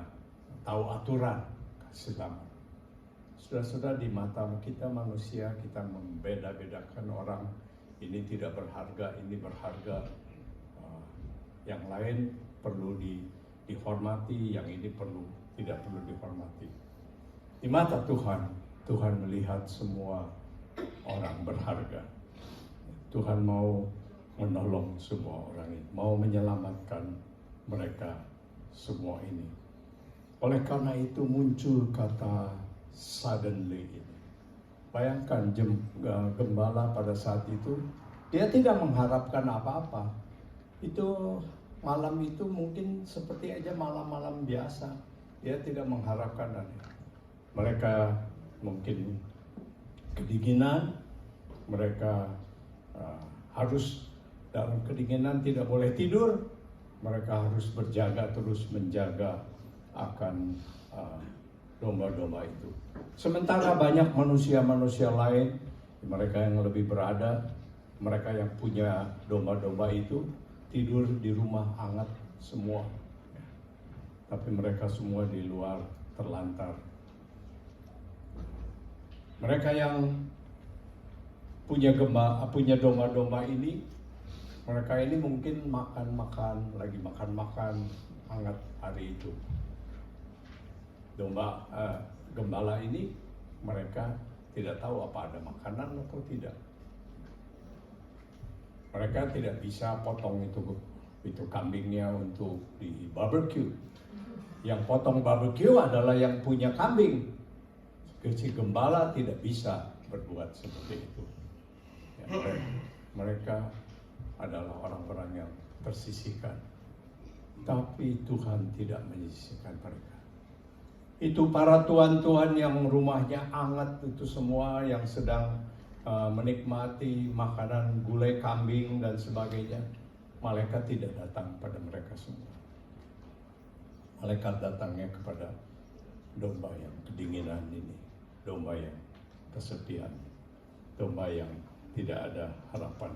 tahu aturan kasih selamat. Saudara-saudara, di mata kita manusia, kita membeda-bedakan orang, ini tidak berharga, ini berharga. Yang lain perlu dihormati, yang ini tidak perlu dihormati. Di mata Tuhan, Tuhan melihat semua orang berharga. Tuhan mau menolong semua orang ini, mau menyelamatkan mereka semua ini. Oleh karena itu muncul kata suddenly ini. Bayangkan gembala pada saat itu, dia tidak mengharapkan apa-apa. Itu malam itu mungkin seperti aja malam-malam biasa. Dia tidak mengharapkan ada. Mereka mungkin kedinginan, mereka harus dalam kedinginan tidak boleh tidur, mereka harus berjaga terus menjaga akan domba-domba itu. Sementara banyak manusia-manusia lain, mereka yang lebih berada, mereka yang punya domba-domba itu tidur di rumah hangat semua. Tapi mereka semua di luar terlantar. Mereka yang punya domba-domba ini, mereka ini mungkin lagi makan hangat hari itu. Gembala ini mereka tidak tahu apa ada makanan atau tidak. Mereka tidak bisa potong itu kambingnya untuk di barbecue. Yang potong barbecue adalah yang punya kambing. Si gembala tidak bisa berbuat seperti itu. Ya, mereka adalah orang-orang yang tersisihkan. Tapi Tuhan tidak menyisihkan mereka. Itu para tuan-tuan yang rumahnya hangat itu semua, yang sedang menikmati makanan gulai kambing dan sebagainya. Malaikat tidak datang pada mereka semua. Malaikat datangnya kepada domba yang kedinginan ini, domba yang kesepian, domba yang tidak ada harapan.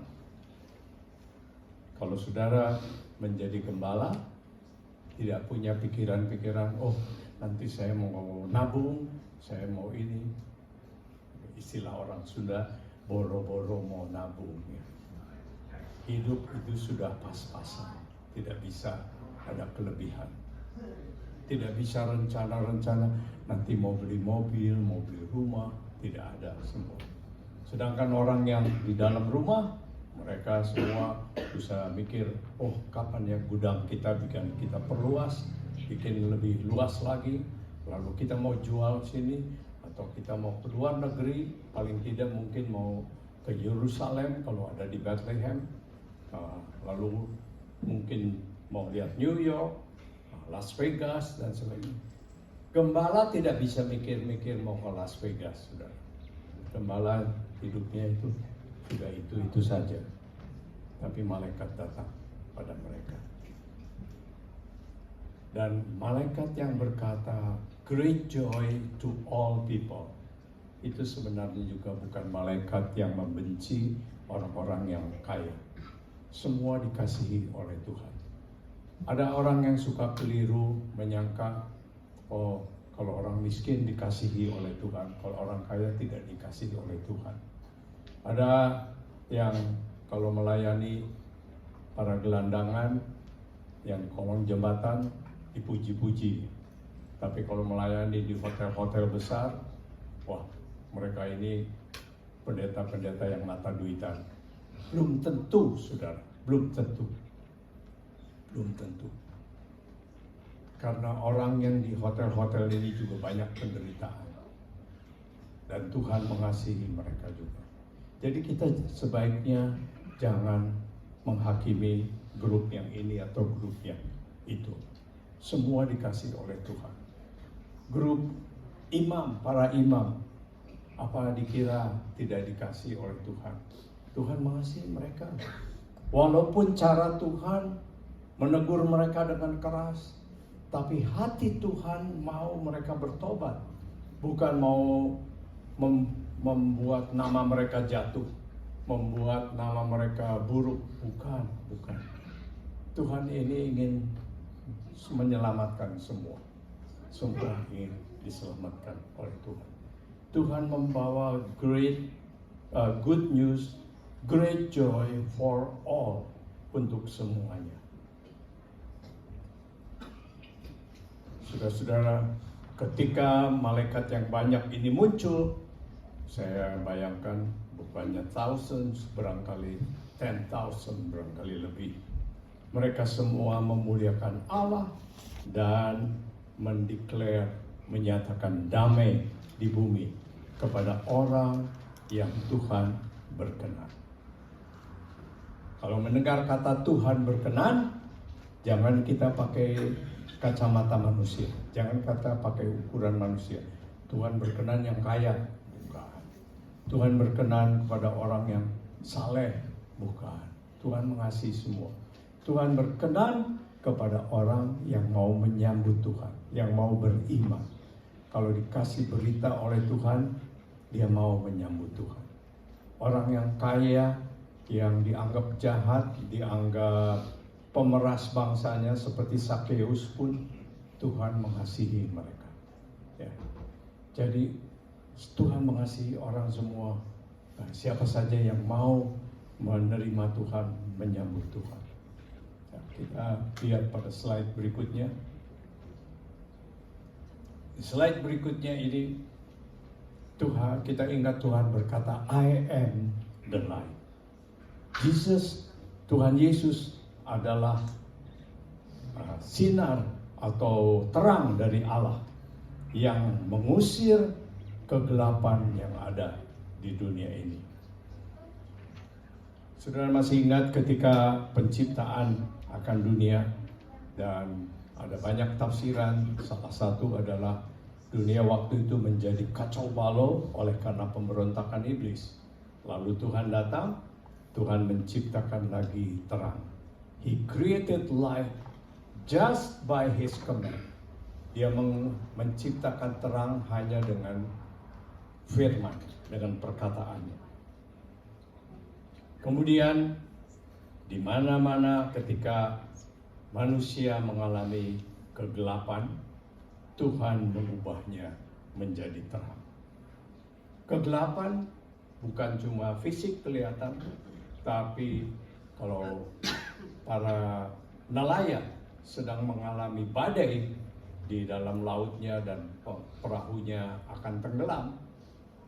Kalau saudara menjadi gembala, tidak punya pikiran-pikiran, oh nanti saya mau nabung, saya mau ini. Istilah orang Sunda, boro-boro mau nabung. Ya. Hidup itu sudah pas-pasan, tidak bisa ada kelebihan. Tidak bisa rencana-rencana, nanti mau beli mobil, mau beli rumah, tidak ada semua. Sedangkan orang yang di dalam rumah, mereka semua bisa mikir, oh kapan ya gudang kita perluas, bikin lebih luas lagi, lalu kita mau jual sini, atau kita mau ke luar negeri, paling tidak mungkin mau ke Yerusalem kalau ada di Bethlehem, lalu mungkin mau lihat New York, Las Vegas dan sebagainya. Gembala tidak bisa mikir-mikir mau ke Las Vegas, saudara. Gembala hidupnya itu sudah itu saja. Tapi malaikat datang pada mereka. Dan malaikat yang berkata, great joy to all people. Itu sebenarnya juga bukan malaikat yang membenci orang-orang yang kaya. Semua dikasihi oleh Tuhan. Ada orang yang suka keliru menyangka, oh kalau orang miskin dikasihi oleh Tuhan, kalau orang kaya tidak dikasihi oleh Tuhan. Ada yang kalau melayani para gelandangan yang di kolong jembatan dipuji-puji. Tapi kalau melayani di hotel-hotel besar, wah mereka ini pendeta-pendeta yang mata duitan. Belum tentu, saudara, belum tentu. Belum tentu. Karena orang yang di hotel-hotel ini juga banyak penderitaan. Dan Tuhan mengasihi mereka juga. Jadi kita sebaiknya jangan menghakimi grup yang ini atau grup yang itu. Semua dikasih oleh Tuhan. Grup imam, para imam, Apa dikira tidak dikasih oleh Tuhan? Tuhan mengasihi mereka. Walaupun cara Tuhan menegur mereka dengan keras, tapi hati Tuhan mau mereka bertobat. Bukan mau membuat nama mereka jatuh, membuat nama mereka buruk. Bukan. Tuhan ini ingin menyelamatkan semua. Semua ingin diselamatkan oleh Tuhan. Tuhan membawa good news, great joy for all, untuk semuanya. Saudara-saudara, ketika malaikat yang banyak ini muncul, saya bayangkan bukannya thousands, barangkali 10,000, barangkali lebih. Mereka semua memuliakan Allah dan menyatakan damai di bumi kepada orang yang Tuhan berkenan. Kalau mendengar kata Tuhan berkenan, jangan kita pakai kacamata manusia, jangan kata pakai ukuran manusia. Tuhan berkenan yang kaya, bukan. Tuhan berkenan kepada orang yang saleh, bukan. Tuhan mengasihi semua. Tuhan berkenan kepada orang yang mau menyambut Tuhan, yang mau beriman. Kalau dikasih berita oleh Tuhan, dia mau menyambut Tuhan. Orang yang kaya, yang dianggap jahat, dianggap pemeras bangsanya seperti Sakeus pun, Tuhan mengasihi mereka. Ya. Jadi Tuhan mengasihi orang semua. Nah, siapa saja yang mau menerima Tuhan, menyambut Tuhan. Ya, kita lihat pada slide berikutnya. Di slide berikutnya ini, kita ingat Tuhan berkata, I am the light. Tuhan Yesus adalah sinar atau terang dari Allah yang mengusir kegelapan yang ada di dunia ini. Saudara masih ingat ketika penciptaan akan dunia, dan ada banyak tafsiran. Salah satu adalah dunia waktu itu menjadi kacau balau oleh karena pemberontakan iblis. Lalu Tuhan datang, Tuhan menciptakan lagi terang. He created light just by His command. Dia menciptakan terang hanya dengan firman, dengan perkataannya. Kemudian di mana-mana ketika manusia mengalami kegelapan, Tuhan mengubahnya menjadi terang. Kegelapan bukan cuma fisik kelihatan, tapi kalau para nelayan sedang mengalami badai di dalam lautnya dan perahunya akan tenggelam,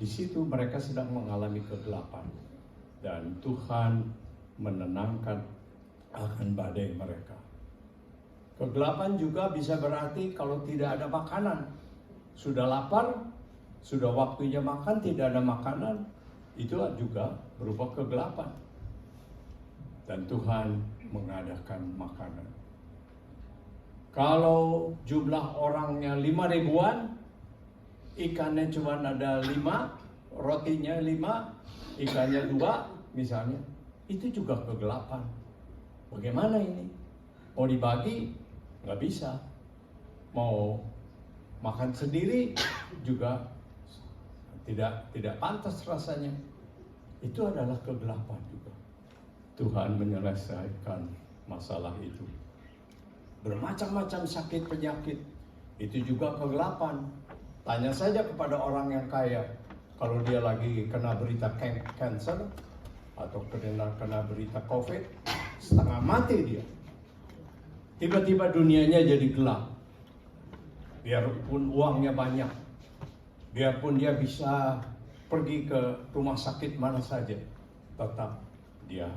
di situ mereka sedang mengalami kegelapan. Dan Tuhan menenangkan akan badai mereka. Kegelapan juga bisa berarti kalau tidak ada makanan. Sudah lapar, sudah waktunya makan, tidak ada makanan, itu juga berupa kegelapan. Dan Tuhan mengadakan makanan. Kalau jumlah orangnya 5.000-an, ikannya cuma ada 5, rotinya 5, ikannya 2 misalnya, itu juga kegelapan. Bagaimana ini? Mau dibagi? Nggak bisa. Mau makan sendiri juga tidak pantas rasanya. Itu adalah kegelapan juga. Tuhan menyelesaikan masalah itu. Bermacam-macam sakit penyakit, itu juga kegelapan. Tanya saja kepada orang yang kaya, kalau dia lagi kena berita cancer atau kena berita COVID, setengah mati dia. Tiba-tiba dunianya jadi gelap. Biarpun uangnya banyak, biarpun dia bisa pergi ke rumah sakit mana saja, tetap dia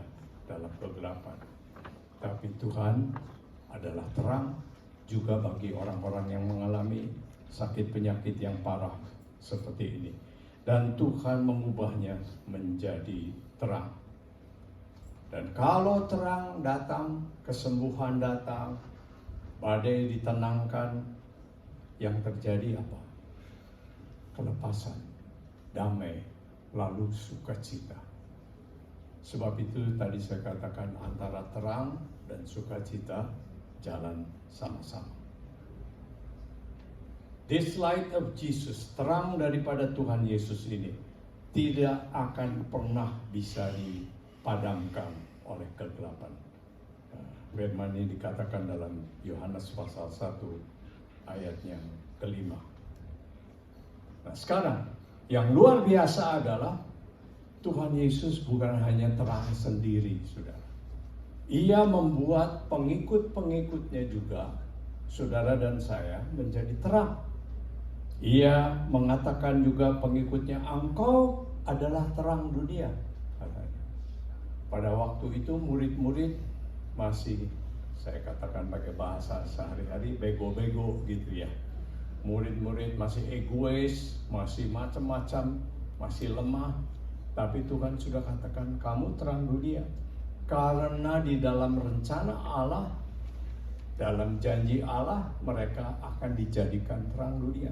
dalam kegelapan. Tapi Tuhan adalah terang juga bagi orang-orang yang mengalami sakit penyakit yang parah seperti ini. Dan Tuhan mengubahnya menjadi terang. Dan kalau terang datang, kesembuhan datang, badai ditenangkan, yang terjadi apa? Kelepasan. damai, lalu sukacita. Sebab itu tadi saya katakan antara terang dan sukacita jalan sama-sama. This light of Jesus, terang daripada Tuhan Yesus ini, tidak akan pernah bisa dipadamkan oleh kegelapan. Firman ini dikatakan dalam Yohanes pasal 1 ayat yang kelima. Nah sekarang, yang luar biasa adalah Tuhan Yesus bukan hanya terang sendiri, saudara. Ia membuat pengikut-pengikutnya juga, saudara dan saya, menjadi terang. Ia mengatakan juga pengikutnya, engkau adalah terang dunia. Pada waktu itu murid-murid masih, saya katakan pakai bahasa sehari-hari, bego-bego gitu ya. Murid-murid masih egois, masih macam-macam, masih lemah. Tapi Tuhan sudah katakan, kamu terang dunia. Karena di dalam rencana Allah, dalam janji Allah, mereka akan dijadikan terang dunia.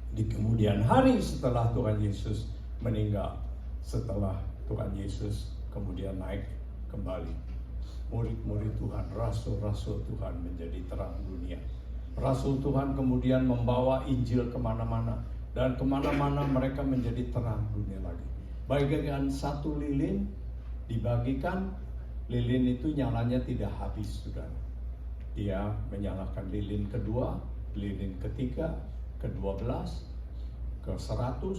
Di kemudian hari setelah Tuhan Yesus meninggal, setelah Tuhan Yesus kemudian naik kembali, murid-murid Tuhan, rasul-rasul Tuhan menjadi terang dunia. Rasul Tuhan kemudian membawa Injil kemana-mana, dan kemana-mana mereka menjadi terang dunia lagi. Bagikan satu lilin dibagikan, lilin itu nyalanya tidak habis, saudara. Dia menyalakan lilin kedua, lilin ketiga, ke-12, ke-100,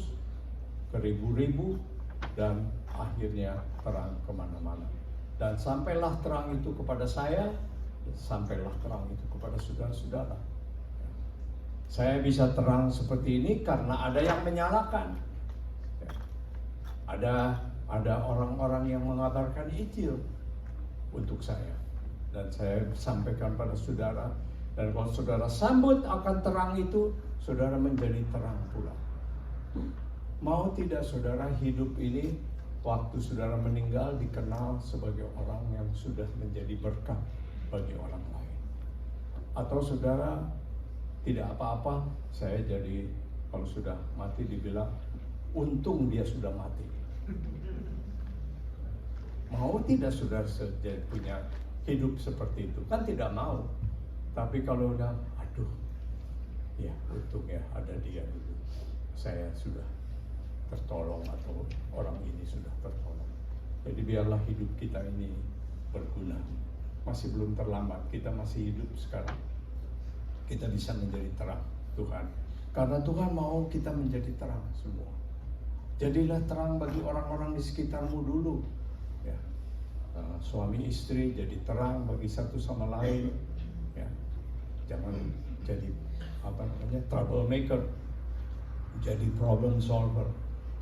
ke-1000, dan akhirnya terang kemana-mana. Dan sampailah terang itu kepada saya, sampailah terang itu kepada saudara-saudara. Saya bisa terang seperti ini karena ada yang menyalakan. Ada orang-orang yang mengabarkan Injil untuk saya, dan saya sampaikan pada saudara. Dan kalau saudara sambut akan terang itu, saudara menjadi terang pula. Mau tidak saudara, hidup ini waktu saudara meninggal dikenal sebagai orang yang sudah menjadi berkat bagi orang lain. Atau saudara tidak apa-apa, saya jadi kalau sudah mati dibilang untung dia sudah mati. Mau tidak saudara punya hidup seperti itu? Kan tidak mau. Tapi kalau udah, aduh, ya untung ya ada dia dulu. Saya sudah tertolong, atau orang ini sudah tertolong. Jadi biarlah hidup kita ini berguna. Masih belum terlambat, kita masih hidup sekarang. Kita bisa menjadi terang Tuhan. Karena Tuhan mau kita menjadi terang semua. Jadilah terang bagi orang-orang di sekitarmu dulu. Ya. Suami istri jadi terang bagi satu sama lain. Ya. Jangan jadi troublemaker, jadi problem solver.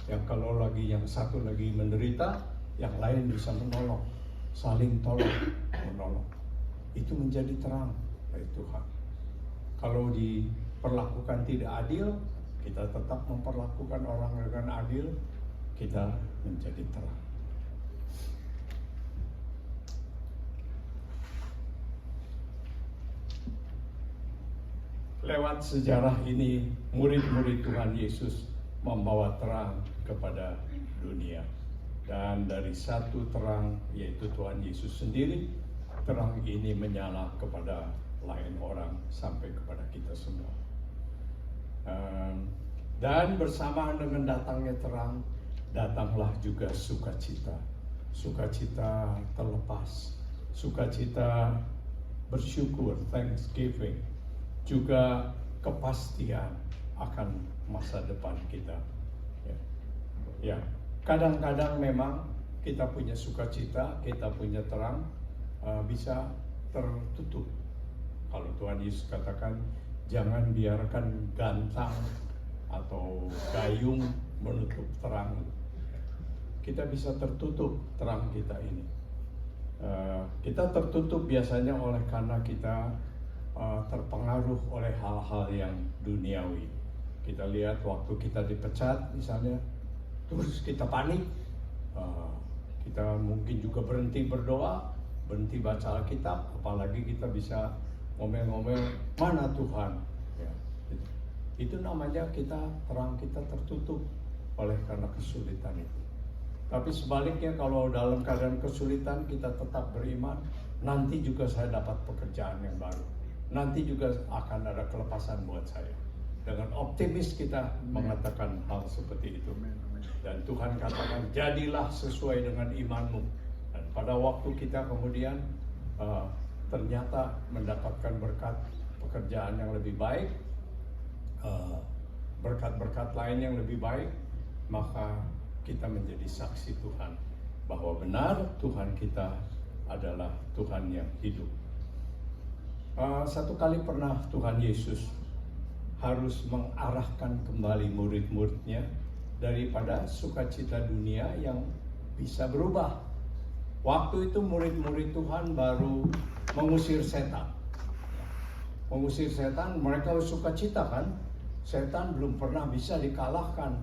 Yang kalau lagi yang satu lagi menderita, yang lain bisa menolong, saling tolong menolong. Itu menjadi terang dari Tuhan. Kalau diperlakukan tidak adil, kita tetap memperlakukan orang dengan adil, kita menjadi terang. Lewat sejarah ini, murid-murid Tuhan Yesus membawa terang kepada dunia. Dan dari satu terang, yaitu Tuhan Yesus sendiri, terang ini menyala kepada lain orang sampai kepada kita semua. Dan bersamaan dengan datangnya terang, datanglah juga sukacita. Sukacita terlepas, sukacita bersyukur, thanksgiving, juga kepastian akan masa depan kita. Ya, kadang-kadang memang kita punya sukacita, kita punya terang, bisa tertutup. Kalau Tuhan Yesus katakan, jangan biarkan gantang atau gayung menutup terang. Kita bisa tertutup terang kita ini. Kita tertutup biasanya karena kita terpengaruh oleh hal-hal yang duniawi. Kita lihat waktu kita dipecat misalnya, terus kita panik. Kita mungkin juga berhenti berdoa, berhenti baca Alkitab, apalagi kita bisa ngomel-ngomel, mana Tuhan? Ya, itu namanya terang kita tertutup. oleh karena kesulitan itu. Tapi sebaliknya kalau dalam keadaan kesulitan kita tetap beriman, nanti juga saya dapat pekerjaan yang baru. Nanti juga akan ada kelepasan buat saya. Dengan optimis kita mengatakan hal seperti itu. Dan Tuhan katakan, jadilah sesuai dengan imanmu. Dan pada waktu kita kemudian ternyata mendapatkan berkat pekerjaan yang lebih baik, berkat-berkat lain yang lebih baik, maka kita menjadi saksi Tuhan bahwa benar Tuhan kita adalah Tuhan yang hidup. Satu kali pernah Tuhan Yesus harus mengarahkan kembali murid-muridnya daripada sukacita dunia yang bisa berubah. Waktu itu murid-murid Tuhan baru mengusir setan. Mengusir setan, mereka sukacita kan? Setan belum pernah bisa dikalahkan.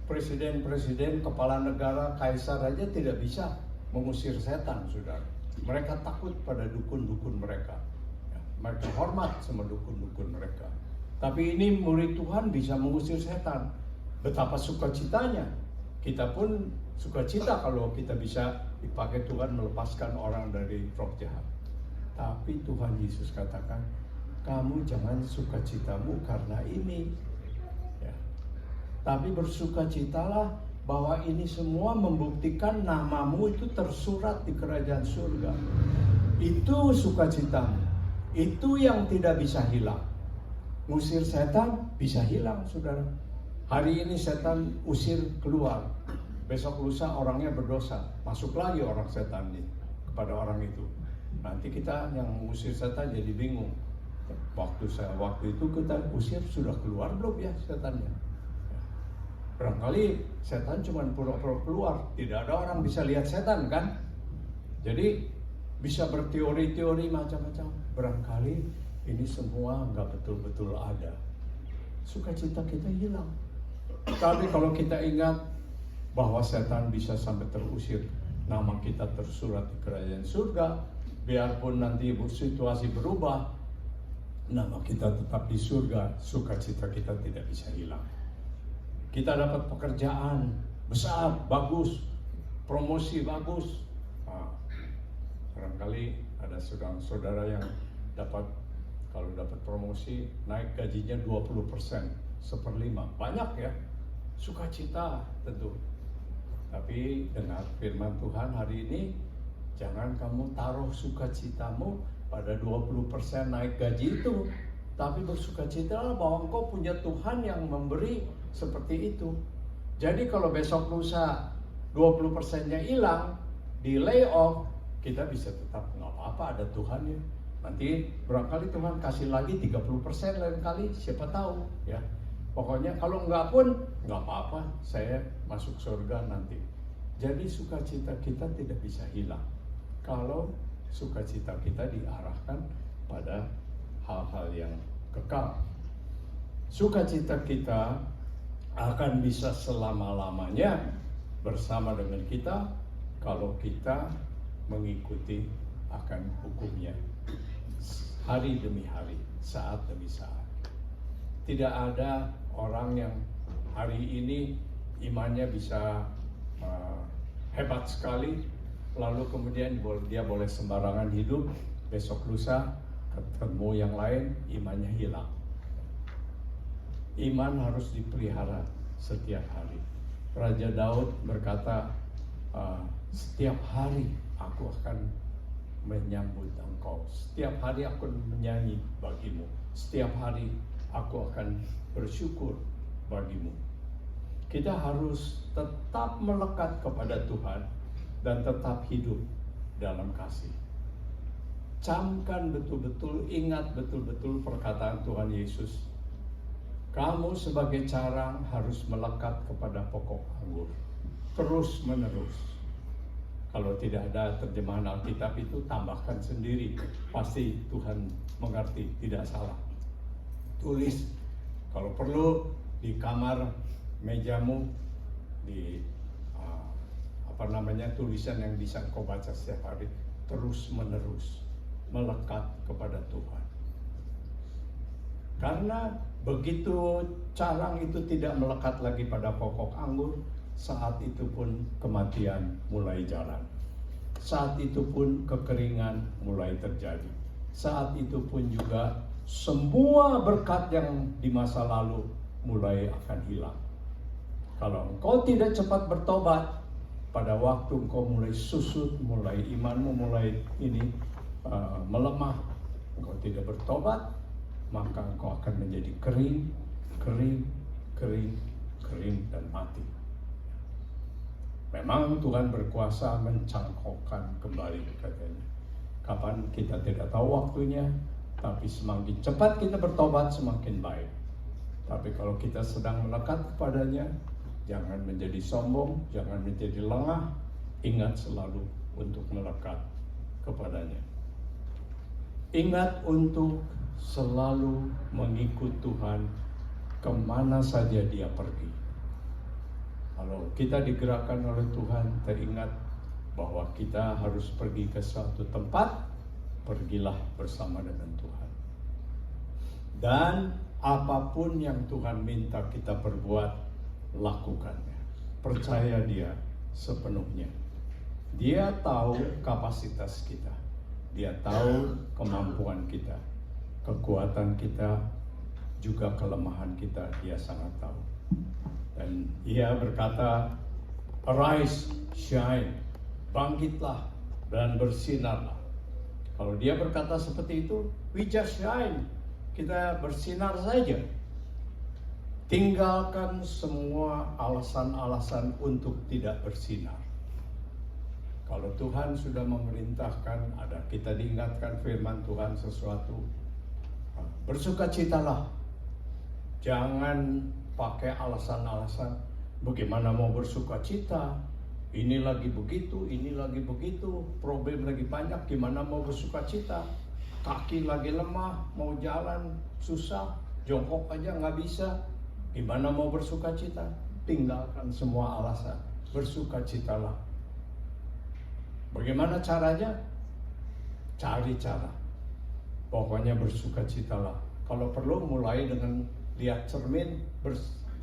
Presiden-presiden, kepala negara, kaisar aja tidak bisa mengusir setan, saudara. Mereka takut pada dukun-dukun mereka. Mereka hormat sama dukun-dukun mereka. Tapi ini murid Tuhan bisa mengusir setan. Betapa sukacitanya. Kita pun sukacita kalau kita bisa dipakai Tuhan melepaskan orang dari roh jahat. Tapi Tuhan Yesus katakan, kamu jangan sukacitamu karena ini. Ya. Tapi bersukacitalah bahwa ini semua membuktikan namamu itu tersurat di kerajaan surga. Itu sukacitamu. Itu yang tidak bisa hilang. Ngusir setan bisa hilang, saudara. Hari ini setan usir keluar. Besok lusa orangnya berdosa. Masuk lagi orang setan ini kepada orang itu. Nanti kita yang mengusir setan jadi bingung. Waktu itu kita usir sudah keluar belum ya setannya? Barangkali setan cuma pura-pura keluar. Tidak ada orang bisa lihat setan kan? Jadi bisa berteori-teori macam-macam. Barangkali ini semua nggak betul-betul ada. Sukacita kita hilang. Tapi kalau kita ingat bahwa setan bisa sampai terusir, nama kita tersurat di kerajaan surga, biarpun nanti situasi berubah, nama kita tetap di surga, sukacita kita tidak bisa hilang. Kita dapat pekerjaan besar, bagus, promosi bagus. Barangkali ada saudara-saudara yang kalau dapat promosi, naik gajinya 20%, 1/5. Banyak ya, sukacita tentu. Tapi dengar firman Tuhan hari ini, jangan kamu taruh sukacitamu pada 20% naik gaji itu. Tapi bersukacitalah bahwa engkau punya Tuhan yang memberi seperti itu. Jadi kalau besok lusa 20%-nya hilang, di lay off, kita bisa tetap nggak apa-apa, ada Tuhan ya. Nanti barangkali Tuhan kasih lagi 30% lain kali, siapa tahu ya. Pokoknya kalau enggak pun nggak apa-apa, saya masuk surga nanti. Jadi sukacita kita tidak bisa hilang kalau sukacita kita diarahkan pada hal-hal yang kekal. Sukacita kita akan bisa selama-lamanya bersama dengan kita kalau kita mengikuti akan hukumnya hari demi hari, saat demi saat. Tidak ada orang yang hari ini imannya bisa hebat sekali, lalu kemudian dia boleh sembarangan hidup, besok lusa ketemu yang lain, imannya hilang. Iman harus dipelihara setiap hari. Raja Daud berkata, setiap hari aku akan menyambut engkau, setiap hari aku menyanyi bagimu, setiap hari aku akan bersyukur bagimu. Kita harus tetap melekat kepada Tuhan dan tetap hidup dalam kasih. Camkan betul-betul, ingat betul-betul perkataan Tuhan Yesus. Kamu sebagai carang harus melekat kepada pokok anggur, terus menerus. Kalau tidak ada terjemahan Alkitab itu, tambahkan sendiri. Pasti Tuhan mengerti, tidak salah. Tulis, kalau perlu di kamar mejamu, di tulisan yang bisa kau baca setiap hari, terus menerus melekat kepada Tuhan. Karena begitu carang itu tidak melekat lagi pada pokok anggur, saat itu pun kematian mulai jalan. Saat itu pun kekeringan mulai terjadi. Saat itu pun juga semua berkat yang di masa lalu mulai akan hilang. Kalau engkau tidak cepat bertobat, pada waktu engkau mulai susut, mulai imanmu mulai melemah, engkau tidak bertobat, maka engkau akan menjadi kering dan mati. Memang Tuhan berkuasa mencangkokkan kembali, katanya. Kapan kita tidak tahu waktunya, tapi semakin cepat kita bertobat semakin baik. Tapi kalau kita sedang melekat kepadanya, jangan menjadi sombong, jangan menjadi lengah, ingat selalu untuk melekat kepadanya. Ingat untuk selalu mengikut Tuhan kemana saja dia pergi. Kalau kita digerakkan oleh Tuhan, teringat bahwa kita harus pergi ke suatu tempat, pergilah bersama dengan Tuhan. Dan apapun yang Tuhan minta kita perbuat, lakukannya. Percaya dia sepenuhnya. Dia tahu kapasitas kita. Dia tahu kemampuan kita. Kekuatan kita, juga kelemahan kita, dia sangat tahu. Dan ia berkata, arise, shine, bangkitlah dan bersinarlah. Kalau dia berkata seperti itu, we just shine, kita bersinar saja. Tinggalkan semua alasan-alasan untuk tidak bersinar. Kalau Tuhan sudah memerintahkan, ada kita diingatkan firman Tuhan sesuatu, bersukacitalah. Jangan pakai alasan-alasan, bagaimana mau bersukacita? Ini lagi begitu, problem lagi banyak, gimana mau bersukacita? Kaki lagi lemah, mau jalan susah, jongkok aja nggak bisa. Gimana mau bersukacita? Tinggalkan semua alasan, bersukacitalah. Bagaimana caranya? Cari cara. Pokoknya bersukacitalah. Kalau perlu mulai dengan lihat cermin,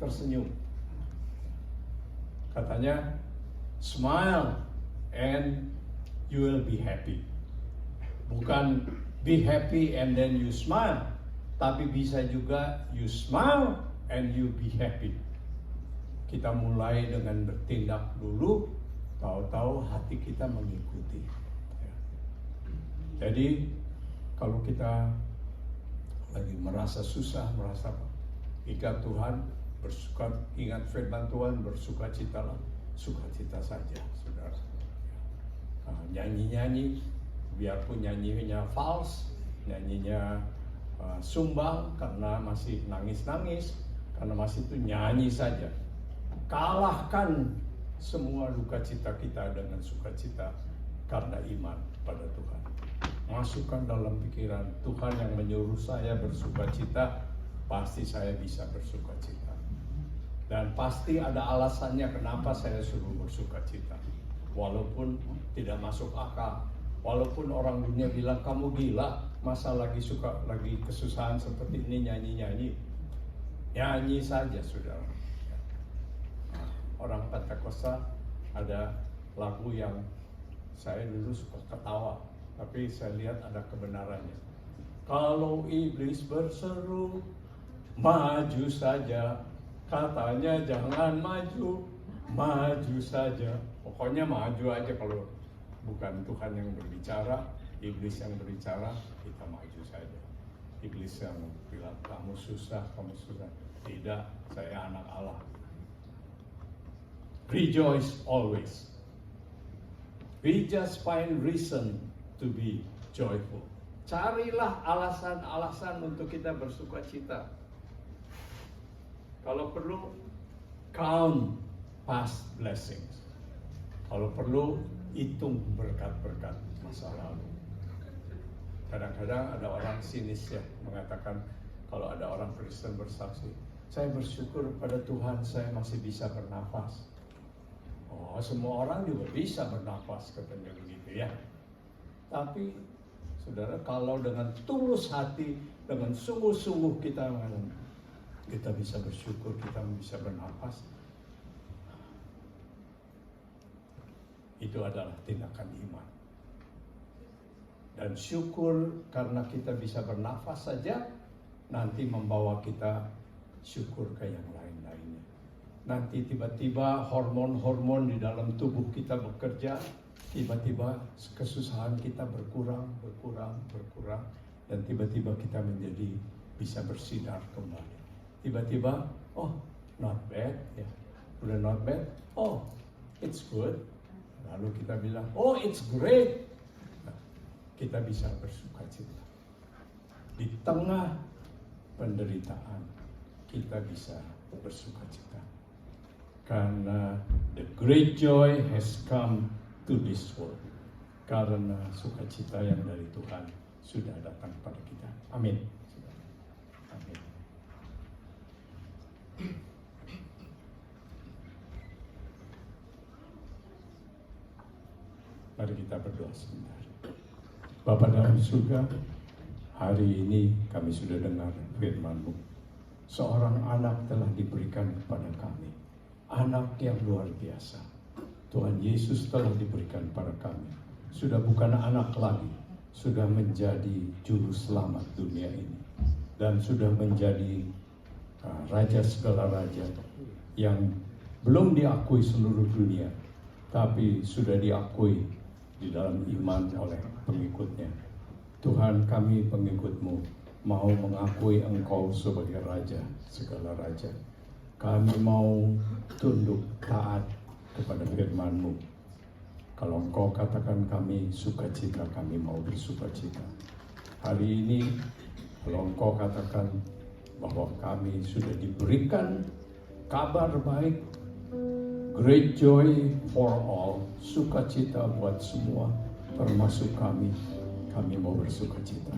tersenyum. Katanya, smile and you will be happy. Bukan be happy and then you smile, tapi bisa juga you smile and you be happy. Kita mulai dengan bertindak dulu, tahu-tahu hati kita mengikuti. Jadi kalau kita lagi merasa susah, merasa ingat Tuhan, ingat firman Tuhan, bersukacitalah, sukacita saja, saudara. Nyanyi-nyanyi, biarpun nyanyinya fals, nyanyinya sumbang karena masih nangis-nangis, karena masih itu nyanyi saja. Kalahkan semua duka cita kita dengan sukacita karena iman pada Tuhan. Masukkan dalam pikiran, Tuhan yang menyuruh saya bersukacita, pasti saya bisa bersukacita. Dan pasti ada alasannya kenapa saya suruh bersukacita. Walaupun tidak masuk akal, walaupun orang dunia bilang kamu gila, masa lagi kesusahan seperti ini nyanyi-nyanyi. Nyanyi saja, saudara. Orang Pentakosta ada lagu yang saya dulu suka ketawa, tapi saya lihat ada kebenarannya. Kalau iblis berseru, maju saja, katanya jangan maju, maju saja. Pokoknya maju aja, kalau bukan Tuhan yang berbicara, iblis yang berbicara, kita maju saja. Iblis yang bilang kamu susah. Tidak, saya anak Allah. Rejoice always. We just find reason to be joyful. Carilah alasan-alasan untuk kita bersukacita. Kalau perlu, count past blessings. Kalau perlu, hitung berkat-berkat masa lalu. Kadang-kadang ada orang sinis ya, mengatakan kalau ada orang Kristen bersaksi, saya bersyukur pada Tuhan saya masih bisa bernafas. Oh, semua orang juga bisa bernafas, katanya begitu ya. Tapi, saudara, kalau dengan tulus hati dengan sungguh-sungguh kita bisa bersyukur, kita bisa bernafas. Itu adalah tindakan iman. Dan syukur karena kita bisa bernafas saja, nanti membawa kita syukur ke yang lain-lainnya. Nanti tiba-tiba hormon-hormon di dalam tubuh kita bekerja, tiba-tiba kesusahan kita berkurang, dan tiba-tiba kita menjadi bisa bersinar kembali. Tiba-tiba, oh not bad, ya, udah not bad, oh it's good. Lalu kita bilang, oh it's great. Nah, kita bisa bersuka cita. Di tengah penderitaan, kita bisa bersuka cita. Karena the great joy has come to this world. Karena sukacita yang dari Tuhan sudah datang pada kita. Amin. Amin. Mari kita berdoa sebentar. Bapa dalam surga, hari ini kami sudah dengar firman-Mu. Seorang anak telah diberikan kepada kami. Anak yang luar biasa. Tuhan Yesus telah diberikan pada kami. Sudah bukan anak lagi, sudah menjadi juru selamat dunia ini. Dan sudah menjadi raja segala raja yang belum diakui seluruh dunia, tapi sudah diakui di dalam iman oleh pengikutnya. Tuhan, kami pengikut-Mu mau mengakui Engkau sebagai Raja segala raja. Kami mau tunduk taat kepada firman-Mu. Kalau Engkau katakan kami sukacita, kami mau bersukacita. Hari ini kalau Engkau katakan bahwa kami sudah diberikan kabar baik, great joy for all, sukacita buat semua, termasuk kami. Kami mau bersukacita.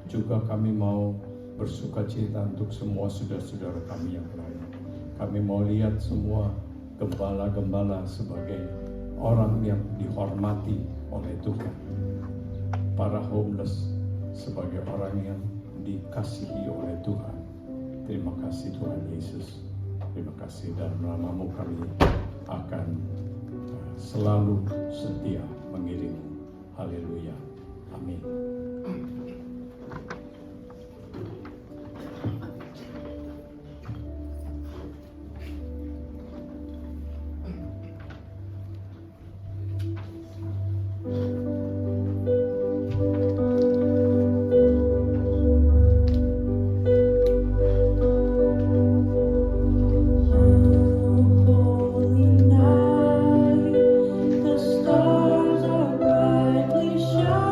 Juga kami mau bersukacita untuk semua saudara-saudara kami yang lain. Kami mau lihat semua gembala-gembala sebagai orang yang dihormati oleh Tuhan. Para homeless sebagai orang yang dikasihi oleh Tuhan. Terima kasih Tuhan Yesus. Terima kasih, dalam nama-Mu kami akan selalu setia mengiring. Haleluya. Amin. The stars are brightly shining.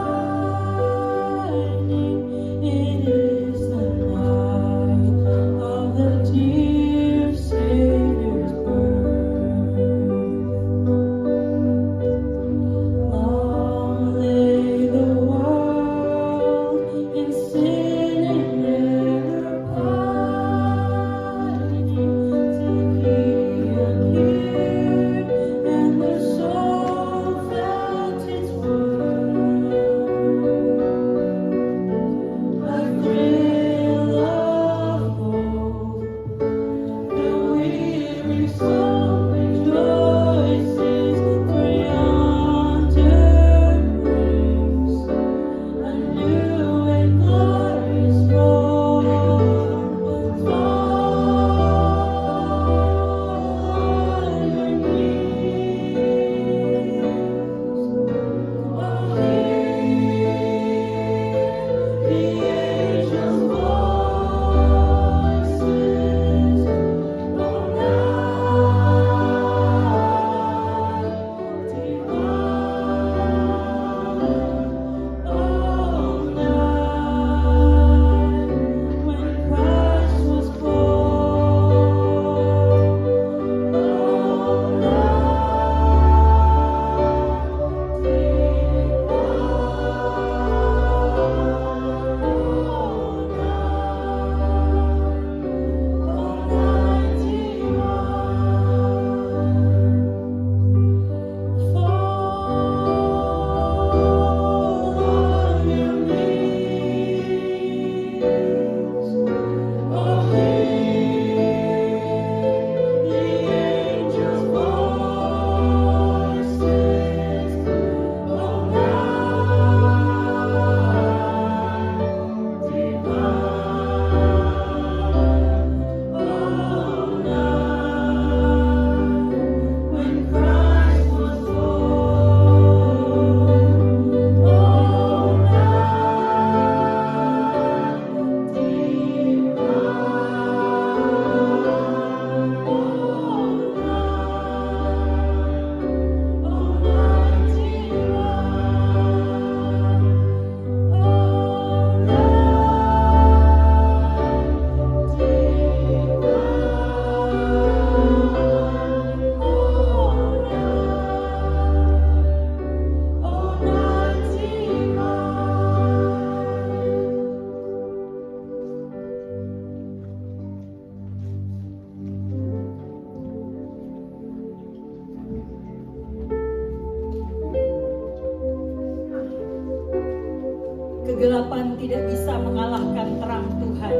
kegelapan tidak bisa mengalahkan terang Tuhan.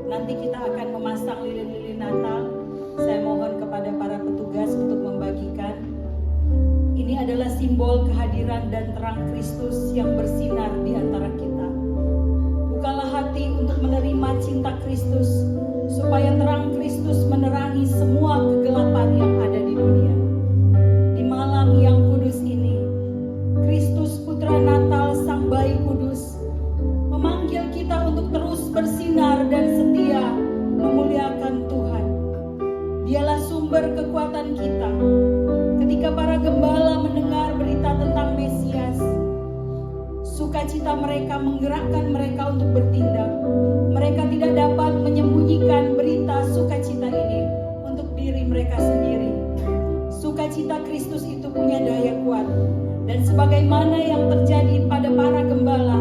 Nanti kita akan memasang lilin-lilin Natal. Saya mohon kepada para petugas untuk membagikan. Ini adalah simbol kehadiran dan terang Kristus yang bersinar di antara kita. Bukalah hati untuk menerima cinta Kristus, supaya terang Kristus menerangi semua kegelapan yang ada di dunia. Di malam yang kudus ini, Kristus Putra Natal Sang Bayi Kudus memanggil kita untuk terus bersinar dan setia memuliakan Tuhan. Dialah sumber kekuatan kita. Ketika para gembala mendengar berita tentang Mesias, sukacita mereka menggerakkan mereka untuk bertindak. Mereka tidak dapat menyembunyikan berita sukacita ini untuk diri mereka sendiri. Sukacita Kristus itu punya daya kuat. Dan sebagaimana yang terjadi pada para gembala,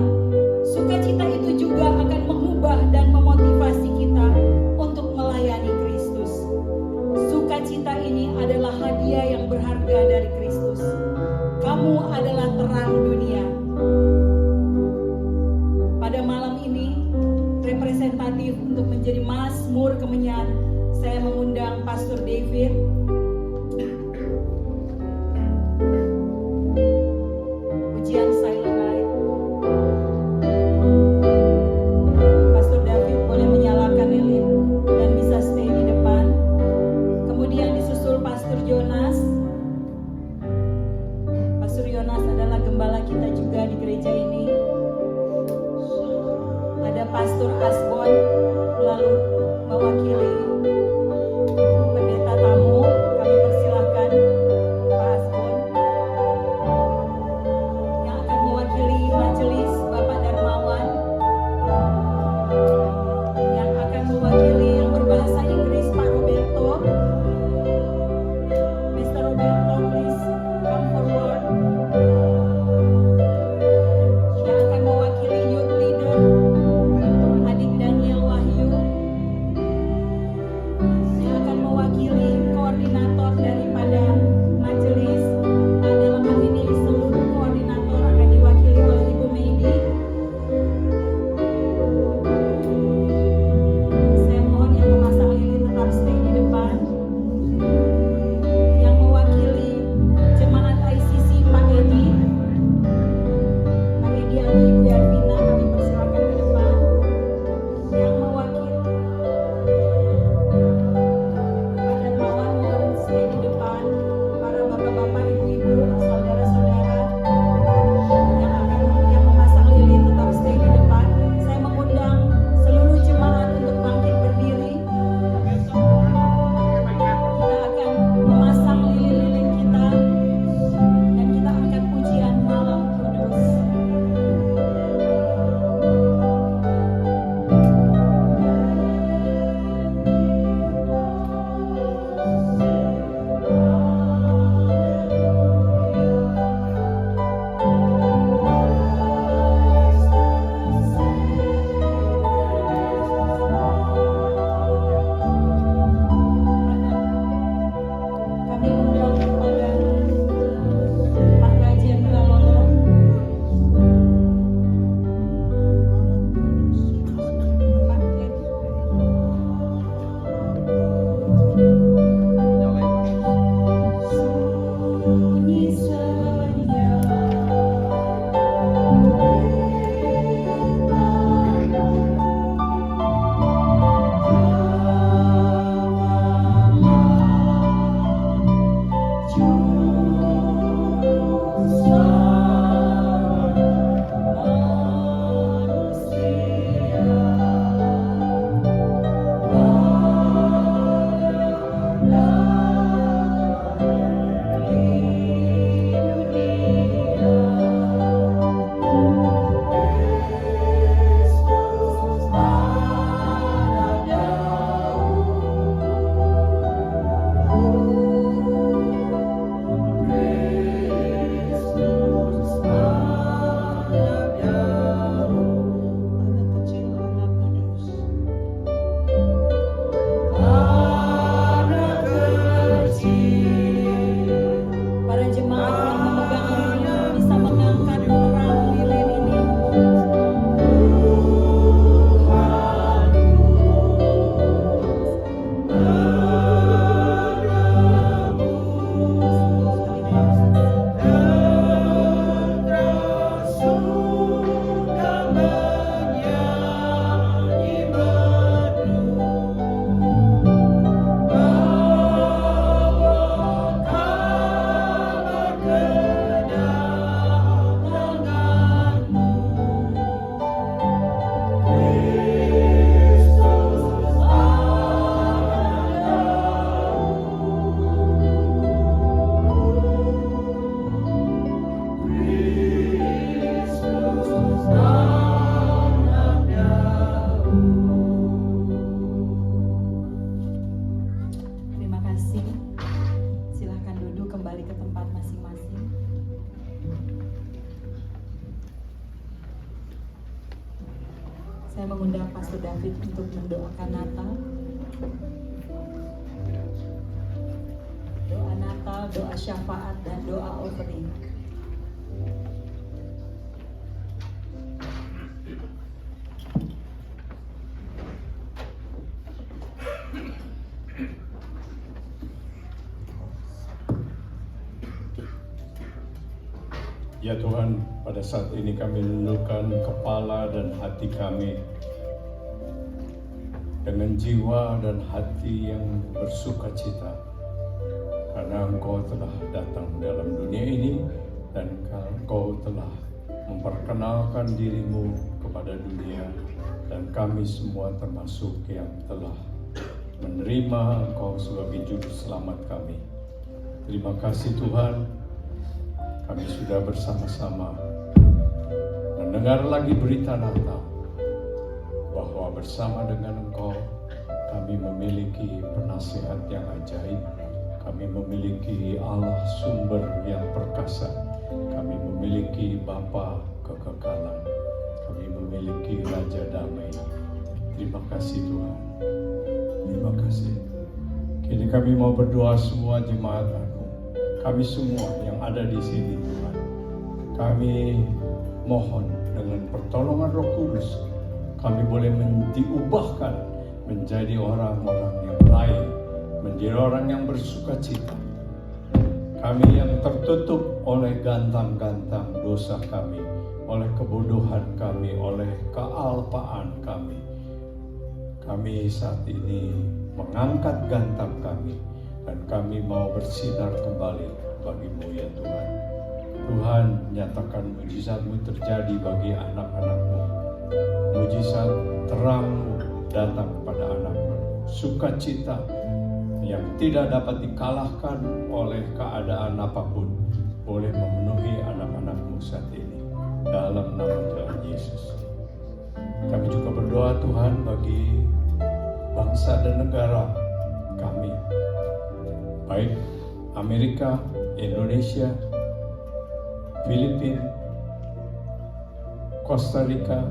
sukacita itu juga akan mengubah dan memotivasi kita untuk melayani Kristus. Sukacita ini adalah hadiah yang berharga dari Kristus. Kamu adalah terang dunia. Pada malam ini, representatif untuk menjadi Mazmur Kemenyan, saya mengundang Pastor David. Pujian Silent Night. Pastor David boleh menyalakan lilin dan bisa stay di depan. Kemudian disusul Pastor Jonas. Pastor Jonas adalah gembala kita juga di gereja ini. Ada Pastor Asbon lalu mewakili pendeta tamu. Saya mengundang Pastor David untuk mendoakan Natal. Doa Natal, doa syafaat, dan doa offering. Ya Tuhan, pada saat ini kami menundukkan kepala dan hati kami dengan jiwa dan hati yang bersukacita, karena Engkau telah datang dalam dunia ini dan Engkau telah memperkenalkan dirimu kepada dunia, dan kami semua termasuk yang telah menerima Engkau sebagai juru selamat kami. Terima kasih Tuhan, kami sudah bersama-sama mendengar lagi berita Natal, bahwa bersama dengan Engkau kami memiliki penasihat yang ajaib, kami memiliki Allah sumber yang perkasa, kami memiliki Bapa kekekalan, kami memiliki Raja damai. Terima kasih Tuhan, terima kasih. Kini kami mau berdoa semua jemaat Agung, kami semua yang ada di sini Tuhan. Kami mohon dengan pertolongan Roh Kudus, kami boleh diubahkan menjadi orang-orang yang lain, menjadi orang yang bersukacita. Kami yang tertutup oleh gantang-gantang dosa kami, oleh kebodohan kami, oleh kealpaan kami. Kami saat ini mengangkat gantang kami, dan kami mau bersinar kembali bagi-Mu ya Tuhan. Tuhan, nyatakan mujizat-Mu terjadi bagi anak-anak-Mu. Mujizat terang-Mu datang kepada anak-Mu. Sukacita yang tidak dapat dikalahkan oleh keadaan apapun boleh memenuhi anak-anak-Mu saat ini. Dalam nama Tuhan Yesus. Kami juga berdoa Tuhan bagi bangsa dan negara kami, baik Amerika, Indonesia, Filipina, Costa Rica,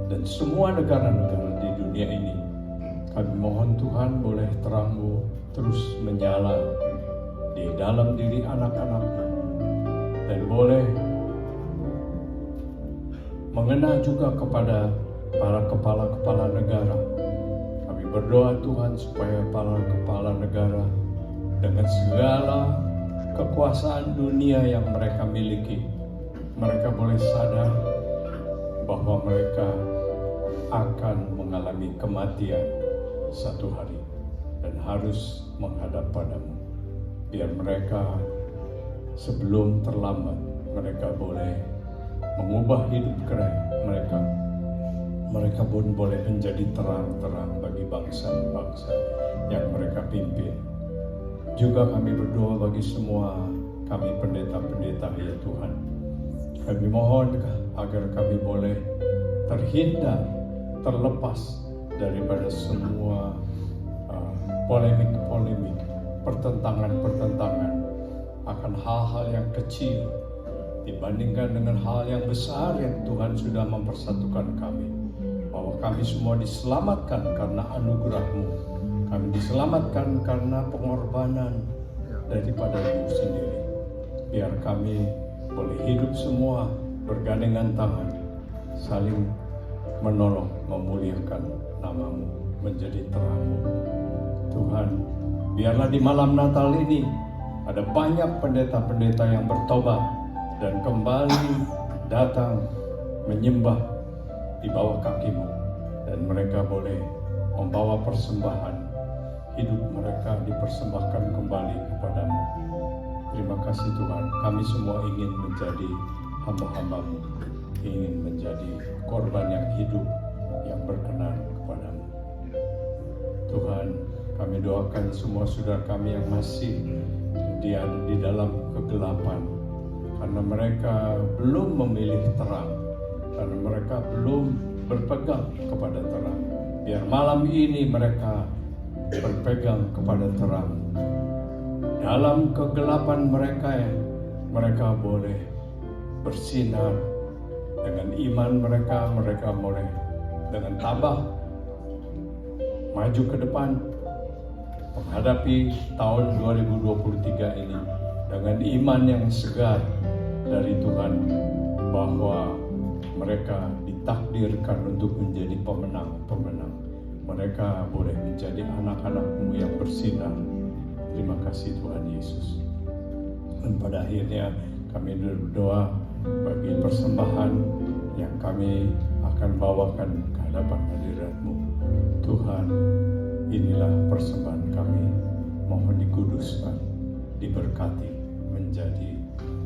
dan semua negara-negara di dunia ini. Kami mohon Tuhan boleh terang-Mu terus menyala di dalam diri anak-anak-Mu, dan boleh mengena juga kepada para kepala-kepala negara. Kami berdoa Tuhan supaya para kepala negara dengan segala kekuasaan dunia yang mereka miliki, mereka boleh sadar bahwa mereka akan mengalami kematian satu hari dan harus menghadap padamu. Biar mereka sebelum terlambat, mereka boleh mengubah hidup mereka. Mereka pun boleh menjadi terang-terang bagi bangsa-bangsa yang mereka pimpin. Juga kami berdoa bagi semua kami pendeta-pendeta ya Tuhan. Kami mohon agar kami boleh terhindar, terlepas daripada semua polemik-polemik, pertentangan-pertentangan akan hal-hal yang kecil dibandingkan dengan hal yang besar yang Tuhan sudah mempersatukan kami. Bahwa kami semua diselamatkan karena anugerah-Mu. Kami diselamatkan karena pengorbanan daripada-Mu sendiri. Biar kami boleh hidup semua bergandengan tangan, saling menolong, memuliakan nama-Mu, menjadi terang-Mu. Tuhan, biarlah di malam Natal ini ada banyak pendeta-pendeta yang bertobat dan kembali datang menyembah di bawah kaki-Mu, dan mereka boleh membawa persembahan hidup mereka dipersembahkan kembali kepadamu. Terima kasih Tuhan, kami semua ingin menjadi hamba-hamba-Mu, ingin menjadi korban yang hidup, yang berkenan kepadamu. Tuhan, kami doakan semua saudara kami yang masih di dalam kegelapan, karena mereka belum memilih terang, karena mereka belum berpegang kepada terang. Biar malam ini mereka berpegang kepada terang. Dalam kegelapan mereka, mereka boleh bersinar dengan iman mereka. Mereka boleh dengan tabah maju ke depan menghadapi tahun 2023 ini dengan iman yang segar dari Tuhan bahwa mereka ditakdirkan untuk menjadi pemenang-pemenang. Mereka boleh menjadi anak-anak-Mu yang bersinar. Terima kasih Tuhan Yesus. Dan pada akhirnya kami berdoa bagi persembahan yang kami akan bawakan ke hadapan hadirat-Mu. Tuhan, inilah persembahan kami. Mohon dikuduskan, diberkati, menjadi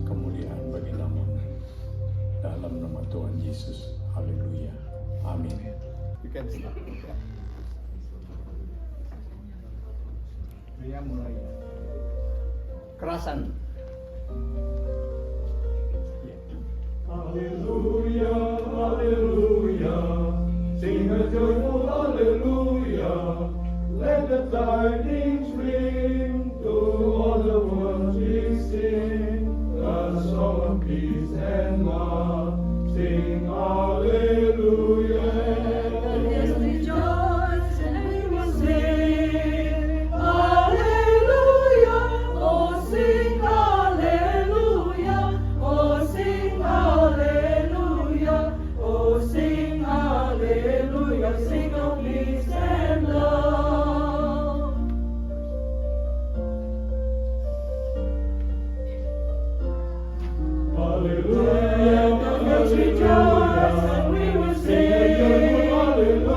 kemuliaan bagi nama-Mu. Dalam nama Tuhan Yesus. Haleluya. Amin. You can start. Dia mulai. Kerasan. Hallelujah, hallelujah, sing a joyful hallelujah. Let the tidings ring to all the world we sing a song of peace and love. Sing hallelujah. Let us rejoice and we will sing hallelujah. Oh, sing hallelujah. Oh, sing hallelujah. Oh, sing hallelujah. Sing of peace and love. Hallelujah, Let us rejoice and we will sing hallelujah.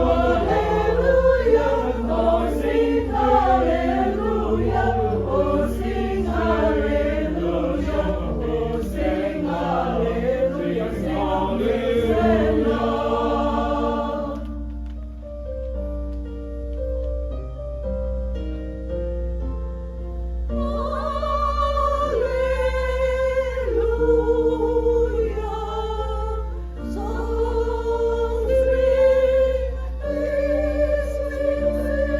Oh, sing hallelujah. Oh, sing hallelujah. Oh, sing hallelujah. Sing of peace and love. Hallelujah. Songs ring, peace we sing.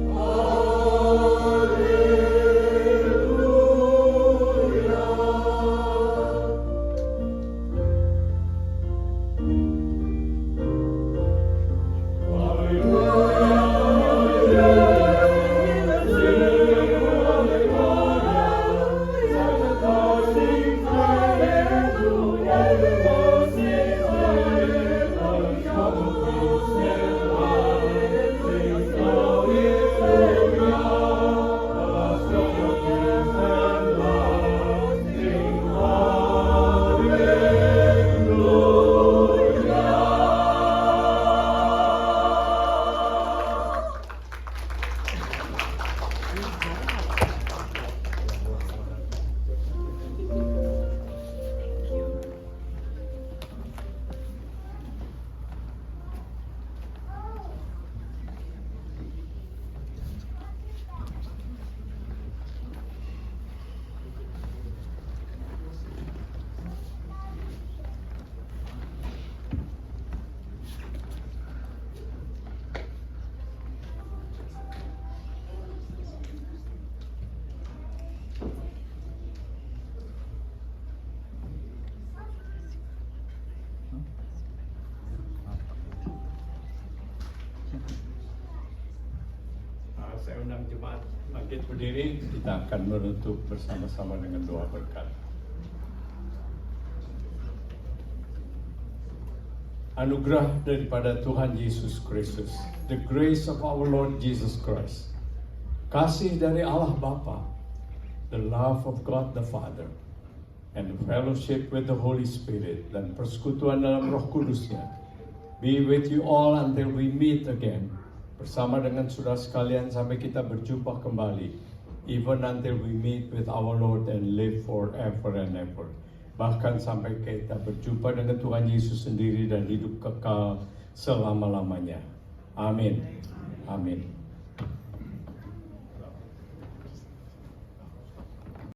Hallelujah. Saya undang jemaat bangkit berdiri, kita akan menutup bersama-sama dengan doa berkat. Anugerah daripada Tuhan Yesus Kristus, the grace of our Lord Jesus Christ, kasih dari Allah Bapa, the love of God the Father, and the fellowship with the Holy Spirit, dan persekutuan dalam Roh Kudusnya, be with you all until we meet again. Bersama dengan saudara sekalian sampai kita berjumpa kembali, even until we meet with our Lord and live forever and ever. Bahkan sampai kita berjumpa dengan Tuhan Yesus sendiri dan hidup kekal selama-lamanya. Amin. Amin.